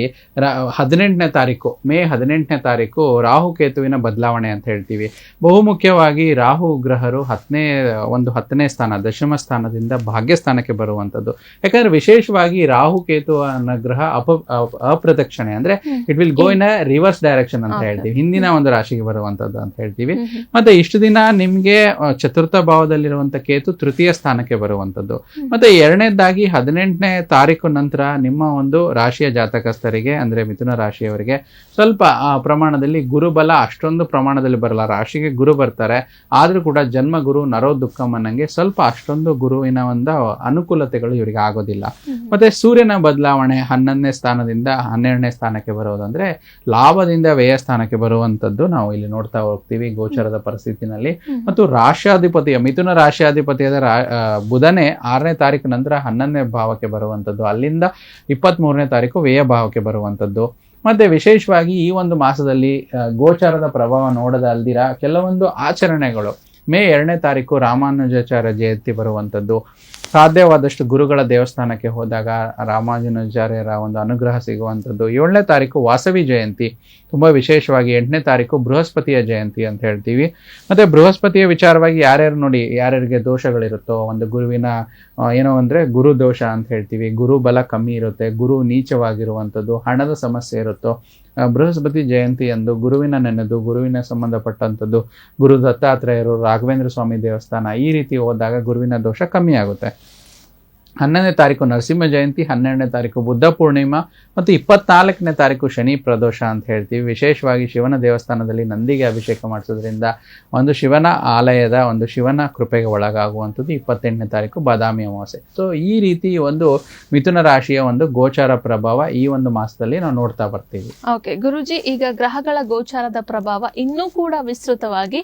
18ನೇ ತಾರೀಕು ಮೇ 18ನೇ ತಾರೀಕು ರಾಹುಕೇತುವಿನ ಬದಲಾವಣೆ ಅಂತ ಹೇಳ್ತೀವಿ. ಬಹುಮುಖ್ಯವಾಗಿ ರಾಹು ಗ್ರಹರು 10ನೇ ಸ್ಥಾನ ದಶಮ ಸ್ಥಾನದಿಂದ ಭಾಗ್ಯಸ್ಥಾನಕ್ಕೆ ಬರುವಂಥದ್ದು. ಯಾಕಂದ್ರೆ ವಿಶೇಷವಾಗಿ ರಾಹುಕೇತು ಅನ್ನೋ ಗ್ರಹ ಅಪ್ರದಕ್ಷಿಣೆ, ಅಂದ್ರೆ it will go in a reverse direction ಅಂತ ಹೇಳ್ತೀವಿ, ಹಿಂದಿನ ಒಂದು ರಾಶಿಗೆ ಬರುವಂಥದ್ದು ಅಂತ ಹೇಳ್ತೀವಿ. ಮತ್ತೆ ಇಷ್ಟು ದಿನ ನಿಮ್ಗೆ ಚತುರ್ಥ ಭಾವದಲ್ಲಿ ಕೇತು ತೃತೀಯ ಸ್ಥಾನಕ್ಕೆ ಬರುವಂತದ್ದು. ಮತ್ತೆ ಎರಡನೇದಾಗಿ 18ನೇ ತಾರೀಕು ನಂತರ ನಿಮ್ಮ ಒಂದು ರಾಶಿಯ ಜಾತಕಸ್ಥರಿಗೆ ಅಂದ್ರೆ ಮಿಥುನ ರಾಶಿಯವರಿಗೆ ಸ್ವಲ್ಪ ಪ್ರಮಾಣದಲ್ಲಿ ಗುರುಬಲ ಅಷ್ಟೊಂದು ಪ್ರಮಾಣದಲ್ಲಿ ಬರಲ್ಲ. ರಾಶಿಗೆ ಗುರು ಬರ್ತಾರೆ, ಆದ್ರೂ ಕೂಡ ಜನ್ಮ ಗುರು ನರೋ ದುಃಖಂ ಅನ್ನಂಗೆ ಸ್ವಲ್ಪ ಅಷ್ಟೊಂದು ಗುರುವಿನ ಒಂದು ಅನುಕೂಲತೆಗಳು ಇವರಿಗೆ ಆಗೋದಿಲ್ಲ. ಮತ್ತೆ ಸೂರ್ಯನ ಬದಲಾವಣೆ 11ನೇ ಸ್ಥಾನದಿಂದ 12ನೇ ಸ್ಥಾನಕ್ಕೆ ಬರೋದಂದ್ರೆ ಲಾಭದಿಂದ ವ್ಯಯ ಸ್ಥಾನಕ್ಕೆ ಬರುವಂತದ್ದು ನಾವು ಇಲ್ಲಿ ನೋಡ್ತಾ ಹೋಗ್ತೀವಿ ಗೋಚರದ ಪರಿಸ್ಥಿತಿನಲ್ಲಿ. ಮತ್ತು ರಾಶ್ಯಾಧಿಪತಿಯ ಮಿಥುನ ರಾಶಿಯಾಧಿಪತಿಯಾದ ಬುಧನೇ 6ನೇ ತಾರೀಕು ನಂತರ 11ನೇ ಭಾವಕ್ಕೆ ಬರುವಂಥದ್ದು, ಅಲ್ಲಿಂದ 23ನೇ ತಾರೀಕು ವ್ಯಯ ಭಾವಕ್ಕೆ ಬರುವಂಥದ್ದು. ಮತ್ತೆ ವಿಶೇಷವಾಗಿ ಈ ಒಂದು ಮಾಸದಲ್ಲಿ ಗೋಚಾರದ ಪ್ರಭಾವ ನೋಡದಲ್ದಿರ ಕೆಲವೊಂದು ಆಚರಣೆಗಳು, ಮೇ 2ನೇ ತಾರೀಕು ರಾಮಾನುಜಾಚಾರ್ಯ ಜಯಂತಿ ಬರುವಂಥದ್ದು. ಸಾಧ್ಯವಾದಷ್ಟು ಗುರುಗಳ ದೇವಸ್ಥಾನಕ್ಕೆ ಹೋದಾಗ ರಾಮಾನುಜಾಚಾರ್ಯರ ಒಂದು ಅನುಗ್ರಹ ಸಿಗುವಂಥದ್ದು. 7ನೇ ತಾರೀಕು ವಾಸವಿ ಜಯಂತಿ ತುಂಬ ವಿಶೇಷವಾಗಿ. 8ನೇ ತಾರೀಕು ಬೃಹಸ್ಪತಿಯ ಜಯಂತಿ ಅಂತ ಹೇಳ್ತೀವಿ. ಮತ್ತೆ ಬೃಹಸ್ಪತಿಯ ವಿಚಾರವಾಗಿ ಯಾರ್ಯಾರಿಗೆ ದೋಷಗಳಿರುತ್ತೋ, ಒಂದು ಗುರುವಿನ ಏನೋ ಅಂದ್ರೆ ಗುರು ದೋಷ ಅಂತ ಹೇಳ್ತೀವಿ, ಗುರು ಬಲ ಕಮ್ಮಿ ಇರುತ್ತೆ, ಗುರು ನೀಚವಾಗಿರುವಂಥದ್ದು, ಹಣದ ಸಮಸ್ಯೆ ಇರುತ್ತೋ, ಬೃಹಸ್ಪತಿ ಜಯಂತಿ ಎಂದು ಗುರುವಿನ ನೆನೆದು ಗುರುವಿನ ಸಂಬಂಧಪಟ್ಟಂಥದ್ದು, ಗುರು ದತ್ತಾತ್ರೇಯರು, ರಾಘವೇಂದ್ರ ಸ್ವಾಮಿ ದೇವಸ್ಥಾನ ಈ ರೀತಿ ಹೋದಾಗ ಗುರುವಿನ ದೋಷ ಕಮ್ಮಿ ಆಗುತ್ತೆ. 11ನೇ ತಾರೀಕು ನರಸಿಂಹ ಜಯಂತಿ, 12ನೇ ತಾರೀಕು ಬುದ್ಧ ಪೂರ್ಣಿಮಾ ಮತ್ತು 24ನೇ ತಾರೀಕು ಶನಿ ಪ್ರದೋಷ ಅಂತ ಹೇಳ್ತೀವಿ. ವಿಶೇಷವಾಗಿ ಶಿವನ ದೇವಸ್ಥಾನದಲ್ಲಿ ನಂದಿಗೆ ಅಭಿಷೇಕ ಮಾಡಿಸೋದ್ರಿಂದ ಒಂದು ಶಿವನ ಆಲಯದ ಒಂದು ಶಿವನ ಕೃಪೆಗೆ ಒಳಗಾಗುವಂಥದ್ದು. 28ನೇ ತಾರೀಕು ಬಾದಾಮಿ ಅಮಾವಾಸ್ಯೆ. ಸೊ ಈ ರೀತಿ ಒಂದು ಮಿಥುನ ರಾಶಿಯ ಒಂದು ಗೋಚಾರ ಪ್ರಭಾವ ಈ ಒಂದು ಮಾಸದಲ್ಲಿ ನಾವು ನೋಡ್ತಾ ಬರ್ತೀವಿ. ಓಕೆ ಗುರುಜಿ, ಈಗ ಗ್ರಹಗಳ ಗೋಚಾರದ ಪ್ರಭಾವ ಇನ್ನೂ ಕೂಡ ವಿಸ್ತೃತವಾಗಿ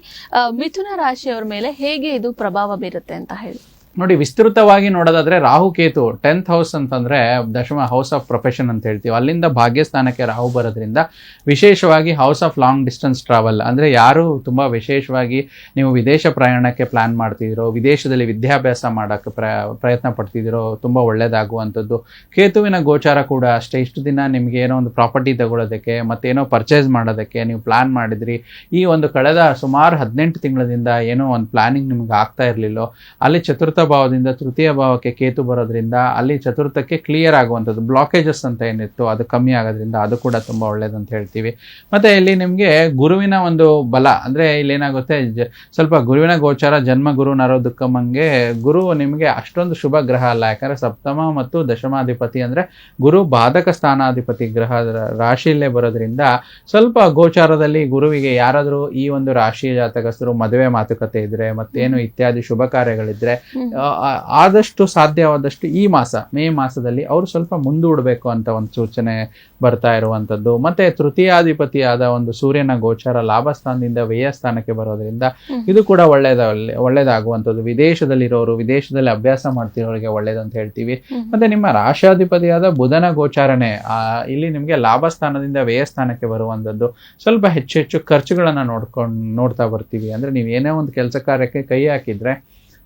ಮಿಥುನ ರಾಶಿಯವರ ಮೇಲೆ ಹೇಗೆ ಇದು ಪ್ರಭಾವ ಬೀರುತ್ತೆ ಅಂತ ಹೇಳಿ. ನೋಡಿ, ವಿಸ್ತೃತವಾಗಿ ನೋಡೋದಾದ್ರೆ ರಾಹು ಕೇತು 10th ಹೌಸ್ ಅಂತಂದ್ರೆ ದಶಮ ಹೌಸ್ ಆಫ್ ಪ್ರೊಫೆಷನ್ ಅಂತ ಹೇಳ್ತೀವಿ. ಅಲ್ಲಿಂದ ಭಾಗ್ಯಸ್ಥಾನಕ್ಕೆ ರಾಹು ಬರೋದ್ರಿಂದ ವಿಶೇಷವಾಗಿ house of long distance travel, ಅಂದ್ರೆ ಯಾರು ತುಂಬಾ ವಿಶೇಷವಾಗಿ ನೀವು ವಿದೇಶ ಪ್ರಯಾಣಕ್ಕೆ ಪ್ಲಾನ್ ಮಾಡ್ತಿದ್ದೀರೋ, ವಿದೇಶದಲ್ಲಿ ವಿದ್ಯಾಭ್ಯಾಸ ಮಾಡೋಕ್ಕೆ ಪ್ರಯತ್ನ ಪಡ್ತಿದ್ದೀರೋ, ತುಂಬಾ ಒಳ್ಳೇದಾಗುವಂಥದ್ದು. ಕೇತುವಿನ ಗೋಚಾರ ಕೂಡ ಅಷ್ಟೇ. ಇಷ್ಟು ದಿನ ನಿಮ್ಗೆ ಏನೋ ಒಂದು ಪ್ರಾಪರ್ಟಿ ತಗೊಳ್ಳೋದಕ್ಕೆ ಮತ್ತೇನೋ ಪರ್ಚೇಸ್ ಮಾಡೋದಕ್ಕೆ ನೀವು ಪ್ಲಾನ್ ಮಾಡಿದ್ರಿ, ಈ ಒಂದು ಕಳೆದ ಸುಮಾರು 18 ತಿಂಗಳಿಂದ ಏನೋ ಒಂದು ಪ್ಲಾನಿಂಗ್ ನಿಮ್ಗೆ ಆಗ್ತಾ ಇರಲಿಲ್ಲೋ, ಅಲ್ಲಿ ಚತುರ್ಥ ಭಾವದಿಂದ ತೃತೀಯ ಭಾವಕ್ಕೆ ಕೇತು ಬರೋದ್ರಿಂದ ಅಲ್ಲಿ ಚತುರ್ಥಕ್ಕೆ ಕ್ಲಿಯರ್ ಆಗುವಂಥದ್ದು, ಬ್ಲಾಕೇಜಸ್ ಅಂತ ಏನಿತ್ತು ಅದು ಕಮ್ಮಿ ಆಗೋದ್ರಿಂದ ಅದು ಕೂಡ ತುಂಬ ಒಳ್ಳೇದಂತ ಹೇಳ್ತೀವಿ. ಮತ್ತೆ ಇಲ್ಲಿ ನಿಮಗೆ ಗುರುವಿನ ಒಂದು ಬಲ, ಅಂದರೆ ಇಲ್ಲಿ ಏನಾಗುತ್ತೆ, ಸ್ವಲ್ಪ ಗುರುವಿನ ಗೋಚಾರ ಜನ್ಮ ಗುರು ನರೋ ದುಃಖಮಂಗೆ, ಗುರು ನಿಮಗೆ ಅಷ್ಟೊಂದು ಶುಭ ಗ್ರಹ ಅಲ್ಲ. ಯಾಕಂದರೆ ಸಪ್ತಮ ಮತ್ತು ದಶಮಾಧಿಪತಿ ಅಂದರೆ ಗುರು ಬಾಧಕ ಸ್ಥಾನಾಧಿಪತಿ ಗ್ರಹ ರಾಶಿಯಲ್ಲೇ ಬರೋದ್ರಿಂದ ಸ್ವಲ್ಪ ಗೋಚಾರದಲ್ಲಿ ಗುರುವಿಗೆ ಯಾರಾದರೂ ಈ ಒಂದು ರಾಶಿಯ ಜಾತಕಸ್ಥರು ಮದುವೆ ಮಾತುಕತೆ ಇದ್ರೆ ಮತ್ತೇನು ಇತ್ಯಾದಿ ಶುಭ ಕಾರ್ಯಗಳಿದ್ರೆ ಆದಷ್ಟು ಸಾಧ್ಯವಾದಷ್ಟು ಈ ಮಾಸ ಮೇ ಮಾಸದಲ್ಲಿ ಅವರು ಸ್ವಲ್ಪ ಮುಂದೂಡಬೇಕು ಅಂತ ಒಂದು ಸೂಚನೆ ಬರ್ತಾ ಇರುವಂಥದ್ದು. ಮತ್ತೆ ತೃತೀಯಾಧಿಪತಿಯಾದ ಒಂದು ಸೂರ್ಯನ ಗೋಚಾರ ಲಾಭಸ್ಥಾನದಿಂದ ವ್ಯಯ ಸ್ಥಾನಕ್ಕೆ ಬರೋದ್ರಿಂದ ಇದು ಕೂಡ ಒಳ್ಳೇದಾಗುವಂಥದ್ದು. ವಿದೇಶದಲ್ಲಿರೋರು, ವಿದೇಶದಲ್ಲಿ ಅಭ್ಯಾಸ ಮಾಡ್ತಿರೋರಿಗೆ ಒಳ್ಳೇದಂತ ಹೇಳ್ತೀವಿ. ಮತ್ತೆ ನಿಮ್ಮ ರಾಶಾಧಿಪತಿಯಾದ ಬುಧನ ಗೋಚಾರನೆ ಇಲ್ಲಿ ನಿಮಗೆ ಲಾಭಸ್ಥಾನದಿಂದ ವ್ಯಯ ಸ್ಥಾನಕ್ಕೆ ಬರುವಂಥದ್ದು. ಸ್ವಲ್ಪ ಹೆಚ್ಚು ಖರ್ಚುಗಳನ್ನ ನೋಡ್ತಾ ಬರ್ತೀವಿ. ಅಂದ್ರೆ ನೀವು ಏನೇ ಒಂದು ಕೆಲಸ ಕಾರ್ಯಕ್ಕೆ ಕೈ ಹಾಕಿದ್ರೆ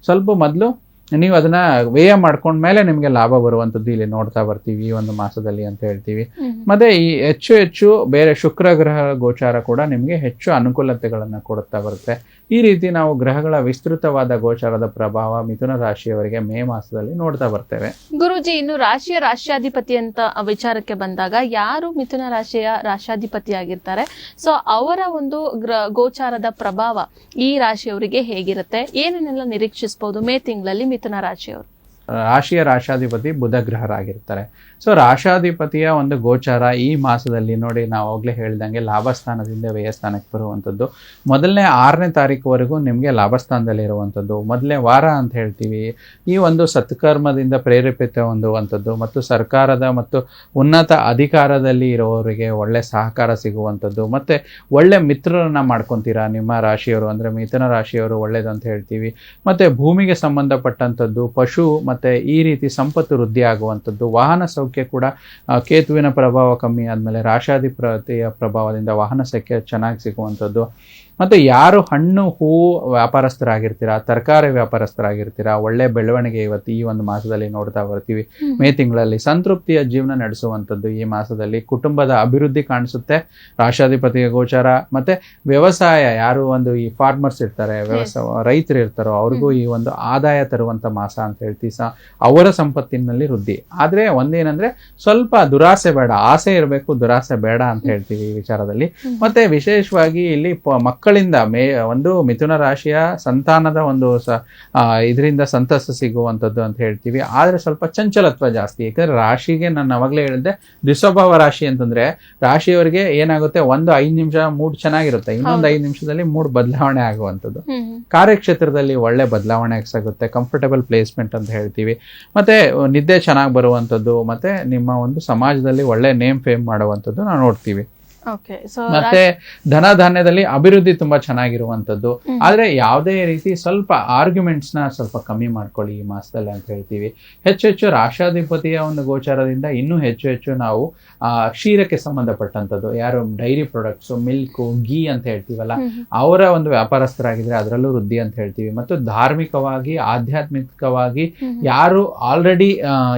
ಸ್ವಲ್ಪ ಮೊದಲು ನೀವು ಅದನ್ನ ವ್ಯಯ ಮಾಡ್ಕೊಂಡ್ಮೇಲೆ ನಿಮಗೆ ಲಾಭ ಬರುವಂಥದ್ದು ಇಲ್ಲಿ ನೋಡ್ತಾ ಬರ್ತೀವಿ ಈ ಒಂದು ಮಾಸದಲ್ಲಿ ಅಂತ ಹೇಳ್ತೀವಿ. ಮತ್ತೆ ಈ ಹೆಚ್ಚು ಬೇರೆ ಶುಕ್ರ ಗ್ರಹ ಗೋಚಾರ ಕೂಡ ನಿಮಗೆ ಹೆಚ್ಚು ಅನುಕೂಲತೆಗಳನ್ನ ಕೊಡುತ್ತಾ ಬರುತ್ತೆ. ಈ ರೀತಿ ನಾವು ಗ್ರಹಗಳ ವಿಸ್ತೃತವಾದ ಗೋಚಾರದ ಪ್ರಭಾವ ಮಿಥುನ ರಾಶಿಯವರಿಗೆ ಮೇ ಮಾಸದಲ್ಲಿ ನೋಡ್ತಾ ಬರ್ತೇವೆ. ಗುರುಜಿ, ಇನ್ನು ರಾಶಿಯಾಧಿಪತಿ ಅಂತ ವಿಚಾರಕ್ಕೆ ಬಂದಾಗ ಯಾರು ಮಿಥುನ ರಾಶಿಯ ರಾಶಾಧಿಪತಿ ಆಗಿರ್ತಾರೆ, ಸೊ ಅವರ ಒಂದು ಗೋಚಾರದ ಪ್ರಭಾವ ಈ ರಾಶಿಯವರಿಗೆ ಹೇಗಿರುತ್ತೆ, ಏನನ್ನೆಲ್ಲ ನಿರೀಕ್ಷಿಸಬಹುದು ಮೇ ತಿಂಗಳಲ್ಲಿ ಮಿಥುನ ರಾಶಿಯವರು? ರಾಶಿಯ ರಾಶಾಧಿಪತಿ ಬುಧ ಗ್ರಹರಾಗಿರ್ತಾರೆ. ಸೊ ರಾಶಾಧಿಪತಿಯ ಒಂದು ಗೋಚಾರ ಈ ಮಾಸದಲ್ಲಿ ನೋಡಿ, ನಾವು ಆಗ್ಲೇ ಹೇಳ್ದಂಗೆ ಲಾಭಸ್ಥಾನದಿಂದ ವ್ಯಯಸ್ಥಾನಕ್ಕೆ ಬರುವಂಥದ್ದು. ಮೊದಲನೇ 6ನೇ ತಾರೀಕುವರೆಗೂ ನಿಮಗೆ ಲಾಭಸ್ಥಾನದಲ್ಲಿ ಇರುವಂಥದ್ದು ಮೊದಲನೇ ವಾರ ಅಂತ ಹೇಳ್ತೀವಿ. ಈ ಒಂದು ಸತ್ಕರ್ಮದಿಂದ ಪ್ರೇರೇಪಿತ ಹೊಂದುವಂಥದ್ದು ಮತ್ತು ಸರ್ಕಾರದ ಮತ್ತು ಉನ್ನತ ಅಧಿಕಾರದಲ್ಲಿ ಇರೋವರಿಗೆ ಒಳ್ಳೆ ಸಹಕಾರ ಸಿಗುವಂಥದ್ದು. ಮತ್ತೆ ಒಳ್ಳೆ ಮಿತ್ರರನ್ನ ಮಾಡ್ಕೊತೀರಾ ನಿಮ್ಮ ರಾಶಿಯವರು, ಅಂದ್ರೆ ಮಿಥುನ ರಾಶಿಯವರು ಒಳ್ಳೇದಂತ ಹೇಳ್ತೀವಿ. ಮತ್ತೆ ಭೂಮಿಗೆ ಸಂಬಂಧಪಟ್ಟಂಥದ್ದು, ಪಶು ಮತ್ತೆ ಈ ರೀತಿ ಸಂಪತ್ತು ವೃದ್ಧಿ ಆಗುವಂಥದ್ದು. ವಾಹನ ಸೌಖ್ಯ ಕೂಡ ಕೇತುವಿನ ಪ್ರಭಾವ ಕಮ್ಮಿ ಆದಮೇಲೆ ರಾಶಾಧಿಪತಿಯ ಪ್ರಭಾವದಿಂದ ವಾಹನ ಸೌಖ್ಯ ಚೆನ್ನಾಗಿ ಸಿಗುವಂಥದ್ದು. ಮತ್ತು ಯಾರು ಹಣ್ಣು ಹೂವು ವ್ಯಾಪಾರಸ್ಥರಾಗಿರ್ತೀರಾ, ತರಕಾರಿ ವ್ಯಾಪಾರಸ್ಥರಾಗಿರ್ತೀರಾ, ಒಳ್ಳೆ ಬೆಳವಣಿಗೆ ಇವತ್ತು ಈ ಒಂದು ಮಾಸದಲ್ಲಿ ನೋಡ್ತಾ ಬರ್ತೀವಿ. ಮೇ ತಿಂಗಳಲ್ಲಿ ಸಂತೃಪ್ತಿಯ ಜೀವನ ನಡೆಸುವಂಥದ್ದು ಈ ಮಾಸದಲ್ಲಿ. ಕುಟುಂಬದ ಅಭಿವೃದ್ಧಿ ಕಾಣಿಸುತ್ತೆ ರಾಶಾಧಿಪತಿಯ ಗೋಚಾರ. ಮತ್ತೆ ವ್ಯವಸಾಯ, ಯಾರು ಒಂದು ಈ ಫಾರ್ಮರ್ಸ್ ಇರ್ತಾರೆ, ರೈತರು ಇರ್ತಾರೋ ಅವ್ರಿಗೂ ಈ ಒಂದು ಆದಾಯ ತರುವಂಥ ಮಾಸ ಅಂತ ಹೇಳ್ತೀವಿ. ಅವರ ಸಂಪತ್ತಿನಲ್ಲಿ ವೃದ್ಧಿ. ಆದರೆ ಒಂದೇನಂದ್ರೆ ಸ್ವಲ್ಪ ದುರಾಸೆ ಬೇಡ, ಆಸೆ ಇರಬೇಕು, ದುರಾಸೆ ಬೇಡ ಅಂತ ಹೇಳ್ತೀವಿ ಈ ವಿಚಾರದಲ್ಲಿ. ಮತ್ತೆ ವಿಶೇಷವಾಗಿ ಇಲ್ಲಿ ಮಕ್ಕಳಿಂದ ಒಂದು ಮಿಥುನ ರಾಶಿಯ ಸಂತಾನದ ಒಂದು ಇದರಿಂದ ಸಂತಸ ಸಿಗುವಂಥದ್ದು ಅಂತ ಹೇಳ್ತೀವಿ. ಆದರೆ ಸ್ವಲ್ಪ ಚಂಚಲತ್ವ ಜಾಸ್ತಿ. ಯಾಕಂದ್ರೆ ರಾಶಿಗೆ ನಾನು ಅವಾಗಲೇ ಹೇಳಿದೆ ದ್ವಿಸ್ವಭಾವ ರಾಶಿ ಅಂತಂದ್ರೆ ರಾಶಿಯವರಿಗೆ ಏನಾಗುತ್ತೆ, ಒಂದು 5 ನಿಮಿಷ ಮೂಡ್ ಚೆನ್ನಾಗಿರುತ್ತೆ, ಇನ್ನೊಂದು 5 ನಿಮಿಷದಲ್ಲಿ ಮೂಡ್ ಬದಲಾವಣೆ ಆಗುವಂಥದ್ದು. ಕಾರ್ಯಕ್ಷೇತ್ರದಲ್ಲಿ ಒಳ್ಳೆ ಬದಲಾವಣೆ ಸಿಗುತ್ತೆ, ಕಂಫರ್ಟಬಲ್ ಪ್ಲೇಸ್ಮೆಂಟ್ ಅಂತ ಹೇಳ್ತೀವಿ. ಮತ್ತೆ ನಿದ್ದೆ ಚೆನ್ನಾಗಿ ಬರುವಂಥದ್ದು, ಮತ್ತೆ ನಿಮ್ಮ ಒಂದು ಸಮಾಜದಲ್ಲಿ ಒಳ್ಳೆ ನೇಮ್ ಫೇಮ್ ಮಾಡುವಂಥದ್ದು ನಾವು ನೋಡ್ತೀವಿ. ಮತ್ತೆ ಧನ ಧಾನ್ಯದಲ್ಲಿ ಅಭಿವೃದ್ಧಿ ತುಂಬಾ ಚೆನ್ನಾಗಿರುವಂಥದ್ದು. ಆದ್ರೆ ಯಾವುದೇ ರೀತಿ ಸ್ವಲ್ಪ ಆರ್ಗ್ಯುಮೆಂಟ್ಸ್ ನ ಸ್ವಲ್ಪ ಕಮ್ಮಿ ಮಾಡ್ಕೊಳ್ಳಿ ಈ ಮಾಸದಲ್ಲಿ ಅಂತ ಹೇಳ್ತೀವಿ. ಹೆಚ್ಚು ರಾಶಾಧಿಪತಿಯ ಒಂದು ಗೋಚಾರದಿಂದ ಇನ್ನೂ ಹೆಚ್ಚು ನಾವು ಕ್ಷೀರಕ್ಕೆ ಸಂಬಂಧಪಟ್ಟಂಥದ್ದು, ಯಾರು ಡೈರಿ ಪ್ರಾಡಕ್ಟ್ಸ್, ಮಿಲ್ಕ್, ಗೀ ಅಂತ ಹೇಳ್ತೀವಲ್ಲ, ಅವರ ಒಂದು ವ್ಯಾಪಾರಸ್ಥರಾಗಿದ್ರೆ ಅದರಲ್ಲೂ ವೃದ್ಧಿ ಅಂತ ಹೇಳ್ತೀವಿ. ಮತ್ತು ಧಾರ್ಮಿಕವಾಗಿ ಆಧ್ಯಾತ್ಮಿಕವಾಗಿ ಯಾರು ಆಲ್ರೆಡಿ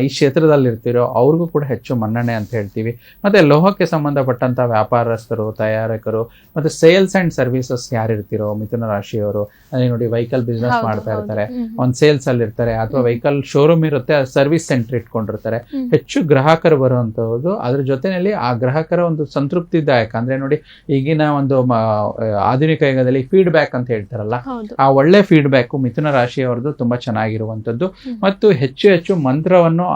ಈ ಕ್ಷೇತ್ರದಲ್ಲಿ ಇರ್ತೀರೋ ಅವ್ರಿಗೂ ಕೂಡ ಹೆಚ್ಚು ಮನ್ನಣೆ ಅಂತ ಹೇಳ್ತೀವಿ. ಮತ್ತೆ ಲೋಹಕ್ಕೆ ಸಂಬಂಧಪಟ್ಟಂತ ವ್ಯಾಪಾರಸ್ಥರು, ತಯಾರಕರು, ಮತ್ತೆ ಸೇಲ್ಸ್ ಅಂಡ್ ಸರ್ವಿಸಸ್ ಯಾರಿರ್ತಿರೋ ಮಿಥುನ ರಾಶಿಯವರು, ಅದೇ ನೋಡಿ ವೆಹಿಕಲ್ ಬಿಸ್ನೆಸ್ ಮಾಡ್ತಾ ಇರ್ತಾರೆ, ಒಂದು ಸೇಲ್ಸ್ ಅಲ್ಲಿ ಇರ್ತಾರೆ, ಅಥವಾ ವೆಹಿಕಲ್ ಶೋರೂಮ್ ಇರುತ್ತೆ, ಸರ್ವಿಸ್ ಸೆಂಟರ್ ಇಟ್ಕೊಂಡಿರ್ತಾರೆ, ಹೆಚ್ಚು ಗ್ರಾಹಕರು ಬರುವಂತದ್ದು. ಅದ್ರ ಜೊತೆಯಲ್ಲಿ ಆ ಗ್ರಾಹಕರ ಒಂದು ಸಂತೃಪ್ತಿದಾಯಕ, ಅಂದ್ರೆ ನೋಡಿ ಈಗಿನ ಒಂದು ಆಧುನಿಕ ಯುಗದಲ್ಲಿ ಫೀಡ್ಬ್ಯಾಕ್ ಅಂತ ಹೇಳ್ತಾರಲ್ಲ, ಆ ಒಳ್ಳೆ ಫೀಡ್ಬ್ಯಾಕ್ ಮಿಥುನ ರಾಶಿಯವರದ್ದು ತುಂಬಾ ಚೆನ್ನಾಗಿರುವಂತದ್ದು. ಮತ್ತು ಹೆಚ್ಚು ಮಂತ್ರವನ್ನು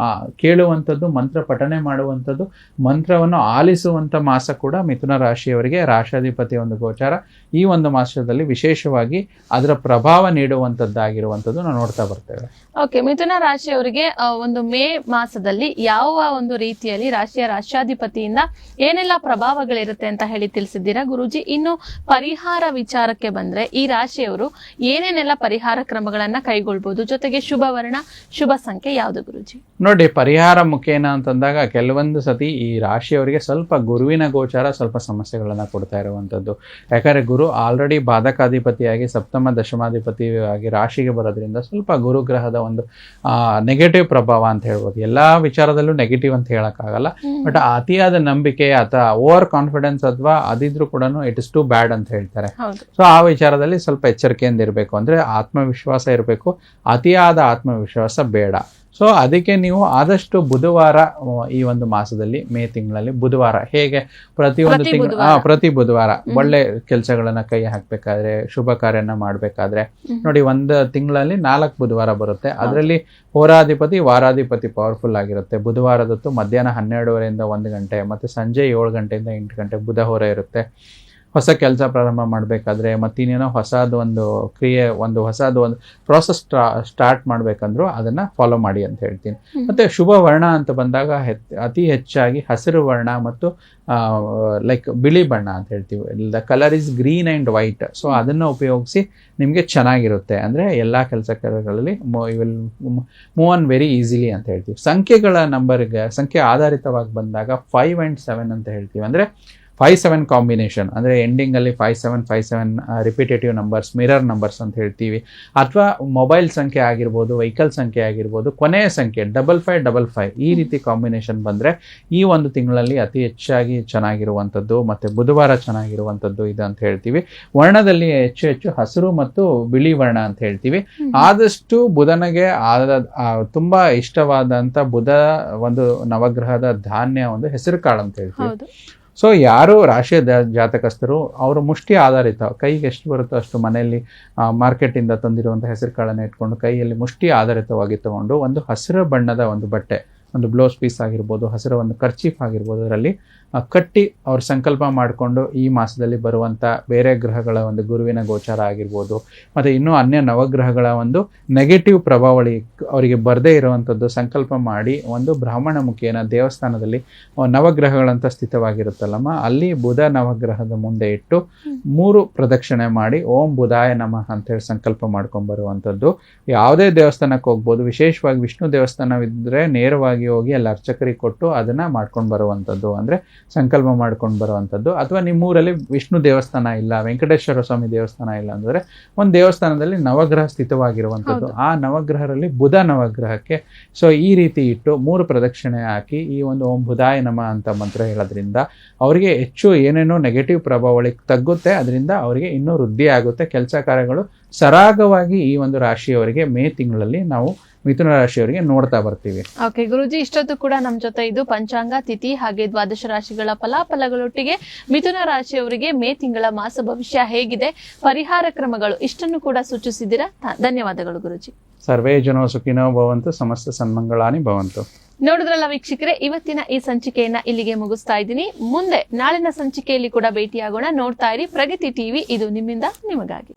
ಕೇಳುವಂಥದ್ದು, ಮಂತ್ರ ಪಠನೆ ಮಾಡುವಂಥದ್ದು, ಮಂತ್ರವನ್ನು ಆಲಿಸುವಂತ ಮಾಸ ಕೂಡ ಮಿಥುನ ರಾಶಿಯವರಿಗೆ ರಾಶಾಧಿಪತಿ ಒಂದು ಗೋಚಾರ ಈ ಒಂದು ಮಾಸದಲ್ಲಿ ವಿಶೇಷವಾಗಿ ಅದರ ಪ್ರಭಾವ ನೀಡುವಂತದ್ದಾಗಿರುವಂತದ್ದು ನಾವು ನೋಡ್ತಾ ಬರ್ತೇವೆ. ಓಕೆ, ಮಿಥುನ ರಾಶಿಯವರಿಗೆ ಒಂದು ಮೇ ಮಾಸದಲ್ಲಿ ಯಾವ ಒಂದು ರೀತಿಯಲ್ಲಿ ರಾಶಿಯ ರಾಶ್ಯಾಧಿಪತಿಯಿಂದ ಏನೆಲ್ಲ ಪ್ರಭಾವಗಳಿರುತ್ತೆ ಅಂತ ಹೇಳಿ ತಿಳಿಸಿದ್ದೀರಾ ಗುರೂಜಿ. ಇನ್ನು ಪರಿಹಾರ ವಿಚಾರಕ್ಕೆ ಬಂದ್ರೆ ಈ ರಾಶಿಯವರು ಏನೇನೆಲ್ಲ ಪರಿಹಾರ ಕ್ರಮಗಳನ್ನ ಕೈಗೊಳ್ಬಹುದು, ಜೊತೆಗೆ ಶುಭ ವರ್ಣ ಶುಭ ಸಂಖ್ಯೆ ಯಾವುದು ಗುರೂಜಿ? ನೋಡಿ, ಪರಿಹಾರ ಮುಖೇನ ಅಂತಂದಾಗ ಕೆಲವೊಂದು ಸತಿ ಈ ರಾಶಿಯವರಿಗೆ ಸ್ವಲ್ಪ ಗುರುವಿನ ಗೋಚಾರ ಸ್ವಲ್ಪ ಸಮಸ್ಯೆಗಳನ್ನ ಕೊಡ್ತಾ ಇರುವಂತದ್ದು. ಯಾಕಂದ್ರೆ ಗುರು ಆಲ್ರೆಡಿ ಬಾಧಕಾಧಿಪತಿಯಾಗಿ ಸಪ್ತಮ ದಶಮಾಧಿಪತಿಯಾಗಿ ರಾಶಿಗೆ ಬರೋದ್ರಿಂದ ಸ್ವಲ್ಪ ಗುರುಗ್ರಹದ ಒಂದು ನೆಗೆಟಿವ್ ಪ್ರಭಾವ ಅಂತ ಹೇಳ್ಬೋದು. ಎಲ್ಲಾ ವಿಚಾರದಲ್ಲೂ ನೆಗೆಟಿವ್ ಅಂತ ಹೇಳಕ್ಕಾಗಲ್ಲ, ಬಟ್ ಅತಿಯಾದ ನಂಬಿಕೆ ಅಥವಾ ಓವರ್ ಕಾನ್ಫಿಡೆನ್ಸ್ ಅಥವಾ ಅದಿದ್ರು ಕೂಡ ಇಟ್ ಇಸ್ ಟು ಬ್ಯಾಡ್ ಅಂತ ಹೇಳ್ತಾರೆ. ಸೊ ಆ ವಿಚಾರದಲ್ಲಿ ಸ್ವಲ್ಪ ಎಚ್ಚರಿಕೆಯಿಂದ ಇರಬೇಕು. ಅಂದ್ರೆ ಆತ್ಮವಿಶ್ವಾಸ ಇರಬೇಕು, ಅತಿಯಾದ ಆತ್ಮವಿಶ್ವಾಸ ಬೇಡ. ಸೊ ಅದಕ್ಕೆ ನೀವು ಆದಷ್ಟು ಬುಧವಾರ ಈ ಒಂದು ಮಾಸದಲ್ಲಿ ಮೇ ತಿಂಗಳಲ್ಲಿ ಬುಧವಾರ ಹೇಗೆ ಪ್ರತಿ ಬುಧವಾರ ಒಳ್ಳೆ ಕೆಲಸಗಳನ್ನ ಕೈ ಹಾಕ್ಬೇಕಾದ್ರೆ, ಶುಭ ಕಾರ್ಯನ ಮಾಡ್ಬೇಕಾದ್ರೆ ನೋಡಿ, ಒಂದು ತಿಂಗಳಲ್ಲಿ 4 ಬುಧವಾರ ಬರುತ್ತೆ. ಅದರಲ್ಲಿ ಹೋರಾಧಿಪತಿ ವಾರಾಧಿಪತಿ ಪವರ್ಫುಲ್ ಆಗಿರುತ್ತೆ. ಬುಧವಾರದತ್ತು ಮಧ್ಯಾಹ್ನ 12:30 1 ಗಂಟೆ ಮತ್ತೆ ಸಂಜೆ 7 ಗಂಟೆಯಿಂದ 8 ಗಂಟೆ ಬುಧ ಹೋರ ಇರುತ್ತೆ. ಹೊಸ ಕೆಲಸ ಪ್ರಾರಂಭ ಮಾಡಬೇಕಾದ್ರೆ ಮತ್ತಿನ್ನೇನೋ ಹೊಸದು ಒಂದು ಕ್ರಿಯೆ ಹೊಸದು ಒಂದು ಪ್ರಾಸೆಸ್ ಸ್ಟಾರ್ಟ್ ಮಾಡ್ಬೇಕಂದ್ರೂ ಅದನ್ನ ಫಾಲೋ ಮಾಡಿ ಅಂತ ಹೇಳ್ತೀನಿ. ಮತ್ತೆ ಶುಭ ವರ್ಣ ಅಂತ ಬಂದಾಗ ಅತಿ ಹೆಚ್ಚಾಗಿ ಹಸಿರು ವರ್ಣ ಮತ್ತು ಲೈಕ್ ಬಿಳಿ ಬಣ್ಣ ಅಂತ ಹೇಳ್ತೀವಿ. The colour is green and white. So ಅದನ್ನ ಉಪಯೋಗಿಸಿ ನಿಮ್ಗೆ ಚೆನ್ನಾಗಿರುತ್ತೆ. ಅಂದ್ರೆ ಎಲ್ಲಾ ಕೆಲಸಗಳಲ್ಲಿ ಮೂವ್ ಆನ್ ವೆರಿ ಈಸಿಲಿ ಅಂತ ಹೇಳ್ತೀವಿ. ಸಂಖ್ಯೆಗಳ ಸಂಖ್ಯೆ ಆಧಾರಿತವಾಗಿ ಬಂದಾಗ 5 and 7 ಅಂತ ಹೇಳ್ತೀವಿ. ಅಂದ್ರೆ 5-7 ಕಾಂಬಿನೇಷನ್, ಅಂದರೆ ಎಂಡಿಂಗ್ ಅಲ್ಲಿ 5-7 ರಿಪಿಟೇಟಿವ್ ನಂಬರ್ಸ್, ಮಿರರ್ ನಂಬರ್ಸ್ ಅಂತ ಹೇಳ್ತೀವಿ. ಅಥವಾ ಮೊಬೈಲ್ ಸಂಖ್ಯೆ ಆಗಿರ್ಬೋದು, ವೆಹಿಕಲ್ ಸಂಖ್ಯೆ ಆಗಿರ್ಬೋದು, ಕೊನೆಯ ಸಂಖ್ಯೆ 5555 ಈ ರೀತಿ ಕಾಂಬಿನೇಷನ್ ಬಂದ್ರೆ ಈ ಒಂದು ತಿಂಗಳಲ್ಲಿ ಅತಿ ಹೆಚ್ಚಾಗಿ ಚೆನ್ನಾಗಿರುವಂಥದ್ದು. ಮತ್ತೆ ಬುಧವಾರ ಚೆನ್ನಾಗಿರುವಂಥದ್ದು ಇದು ಅಂತ ಹೇಳ್ತೀವಿ. ವರ್ಣದಲ್ಲಿ ಹೆಚ್ಚು ಹಸಿರು ಮತ್ತು ಬಿಳಿ ವರ್ಣ ಅಂತ ಹೇಳ್ತೀವಿ. ಆದಷ್ಟು ಬುಧನಿಗೆ ತುಂಬಾ ಇಷ್ಟವಾದಂತ ಬುಧ ಒಂದು ನವಗ್ರಹದ ಧಾನ್ಯ ಒಂದು ಹೆಸರು ಕಾಳು ಅಂತ ಹೇಳ್ತೀವಿ. ಸೊ ಯಾರು ರಾಶಿಯ ಜಾತಕಸ್ಥರು ಅವರು ಮುಷ್ಟಿ ಆಧಾರಿತ ಕೈಗೆ ಎಷ್ಟು ಬರುತ್ತೋ ಅಷ್ಟು ಮನೆಯಲ್ಲಿ ಮಾರ್ಕೆಟಿಂದ ತಂದಿರುವಂಥ ಹೆಸರು ಕಾಳನ್ನು ಇಟ್ಕೊಂಡು ಕೈಯಲ್ಲಿ ಮುಷ್ಟಿ ಆಧಾರಿತವಾಗಿ ತಗೊಂಡು ಒಂದು ಹಸಿರು ಬಣ್ಣದ ಒಂದು ಬಟ್ಟೆ, ಒಂದು ಬ್ಲೌಸ್ ಪೀಸ್ ಆಗಿರ್ಬೋದು, ಹಸಿರು ಒಂದು ಕರ್ಚೀಫ್ ಆಗಿರ್ಬೋದು, ಅದರಲ್ಲಿ ಕಟ್ಟಿ ಅವ್ರು ಸಂಕಲ್ಪ ಮಾಡಿಕೊಂಡು ಈ ಮಾಸದಲ್ಲಿ ಬರುವಂಥ ಬೇರೆ ಗ್ರಹಗಳ ಒಂದು ಗುರುವಿನ ಗೋಚಾರ ಆಗಿರ್ಬೋದು, ಮತ್ತು ಇನ್ನೂ ಅನ್ಯ ನವಗ್ರಹಗಳ ಒಂದು ನೆಗೆಟಿವ್ ಪ್ರಭಾವಳಿ ಅವರಿಗೆ ಬರದೇ ಇರುವಂಥದ್ದು ಸಂಕಲ್ಪ ಮಾಡಿ ಒಂದು ಬ್ರಾಹ್ಮಣ ಮುಖೇನ ದೇವಸ್ಥಾನದಲ್ಲಿ ನವಗ್ರಹಗಳಂತ ಸ್ಥಿತವಾಗಿರುತ್ತಲ್ಲಮ್ಮ, ಅಲ್ಲಿ ಬುಧ ನವಗ್ರಹದ ಮುಂದೆ ಇಟ್ಟು 3 ಪ್ರದಕ್ಷಿಣೆ ಮಾಡಿ ಓಂ ಬುಧಾಯ ನಮಃ ಅಂತೇಳಿ ಸಂಕಲ್ಪ ಮಾಡ್ಕೊಂಡು ಬರುವಂಥದ್ದು. ಯಾವುದೇ ದೇವಸ್ಥಾನಕ್ಕೆ ಹೋಗ್ಬೋದು, ವಿಶೇಷವಾಗಿ ವಿಷ್ಣು ದೇವಸ್ಥಾನವಿದ್ದರೆ ನೇರವಾಗಿ ಹೋಗಿ ಅಲ್ಲಿ ಅರ್ಚಕರಿಗೆ ಕೊಟ್ಟು ಅದನ್ನ ಮಾಡ್ಕೊಂಡು ಬರುವಂಥದ್ದು, ಅಂದ್ರೆ ಸಂಕಲ್ಪ ಮಾಡ್ಕೊಂಡು ಬರುವಂಥದ್ದು. ಅಥವಾ ನಿಮ್ಮೂರಲ್ಲಿ ವಿಷ್ಣು ದೇವಸ್ಥಾನ ಇಲ್ಲ, ವೆಂಕಟೇಶ್ವರ ಸ್ವಾಮಿ ದೇವಸ್ಥಾನ ಇಲ್ಲ ಅಂದ್ರೆ ಒಂದು ದೇವಸ್ಥಾನದಲ್ಲಿ ನವಗ್ರಹ ಸ್ಥಿತವಾಗಿರುವಂಥದ್ದು, ಆ ನವಗ್ರಹರಲ್ಲಿ ಬುಧ ನವಗ್ರಹಕ್ಕೆ ಸೊ ಈ ರೀತಿ ಇಟ್ಟು 3 ಪ್ರದಕ್ಷಿಣೆ ಹಾಕಿ ಈ ಒಂದು ಓಂ ಬುಧಾಯ ನಮಃ ಅಂತ ಮಂತ್ರ ಹೇಳೋದ್ರಿಂದ ಅವರಿಗೆ ಹೆಚ್ಚು ಏನೇನೋ ನೆಗೆಟಿವ್ ಪ್ರಭಾವಳಿ ತಗ್ಗುತ್ತೆ. ಅದರಿಂದ ಅವರಿಗೆ ಇನ್ನೂ ವೃದ್ಧಿ ಆಗುತ್ತೆ. ಕೆಲಸ ಕಾರ್ಯಗಳು ಸರಾಗವಾಗಿ ಈ ಒಂದು ರಾಶಿಯವರಿಗೆ ಮೇ ತಿಂಗಳಲ್ಲಿ ನಾವು ಮಿಥುನ ರಾಶಿಯವರಿಗೆ ನೋಡ್ತಾ ಬರ್ತೀವಿ. ಓಕೆ ಗುರುಜಿ, ಇಷ್ಟೊತ್ತು ಕೂಡ ನಮ್ಮ ಜೊತೆ ಇದು ಪಂಚಾಂಗ, ತಿಥಿ ಹಾಗೆ ದ್ವಾದಶ ರಾಶಿಗಳ ಫಲಾಫಲಗಳೊಟ್ಟಿಗೆ ಮಿಥುನ ರಾಶಿಯವರಿಗೆ ಮೇ ತಿಂಗಳ ಮಾಸ ಭವಿಷ್ಯ ಹೇಗಿದೆ, ಪರಿಹಾರ ಕ್ರಮಗಳು ಇಷ್ಟನ್ನು ಕೂಡ ಸೂಚಿಸಿದ್ದೀರಾ. ಧನ್ಯವಾದಗಳು ಗುರುಜಿ. ಸರ್ವೇ ಜನೋ ಸುಖಿನೋ ಭವಂತು, ಸಮಸ್ತ ಸನ್ಮಂಗಳಾನಿ ಭವಂತು. ನೋಡಿದ್ರಲ್ಲ ವೀಕ್ಷಕರೇ, ಇವತ್ತಿನ ಈ ಸಂಚಿಕೆಯನ್ನ ಇಲ್ಲಿಗೆ ಮುಗಿಸ್ತಾ ಇದ್ದೀನಿ. ಮುಂದೆ ನಾಳಿನ ಸಂಚಿಕೆಯಲ್ಲಿ ಕೂಡ ಭೇಟಿಯಾಗೋಣ. ನೋಡ್ತಾ ಇರಿ ಪ್ರಗತಿ ಟಿವಿ, ಇದು ನಿಮ್ಮಿಂದ ನಿಮಗಾಗಿ.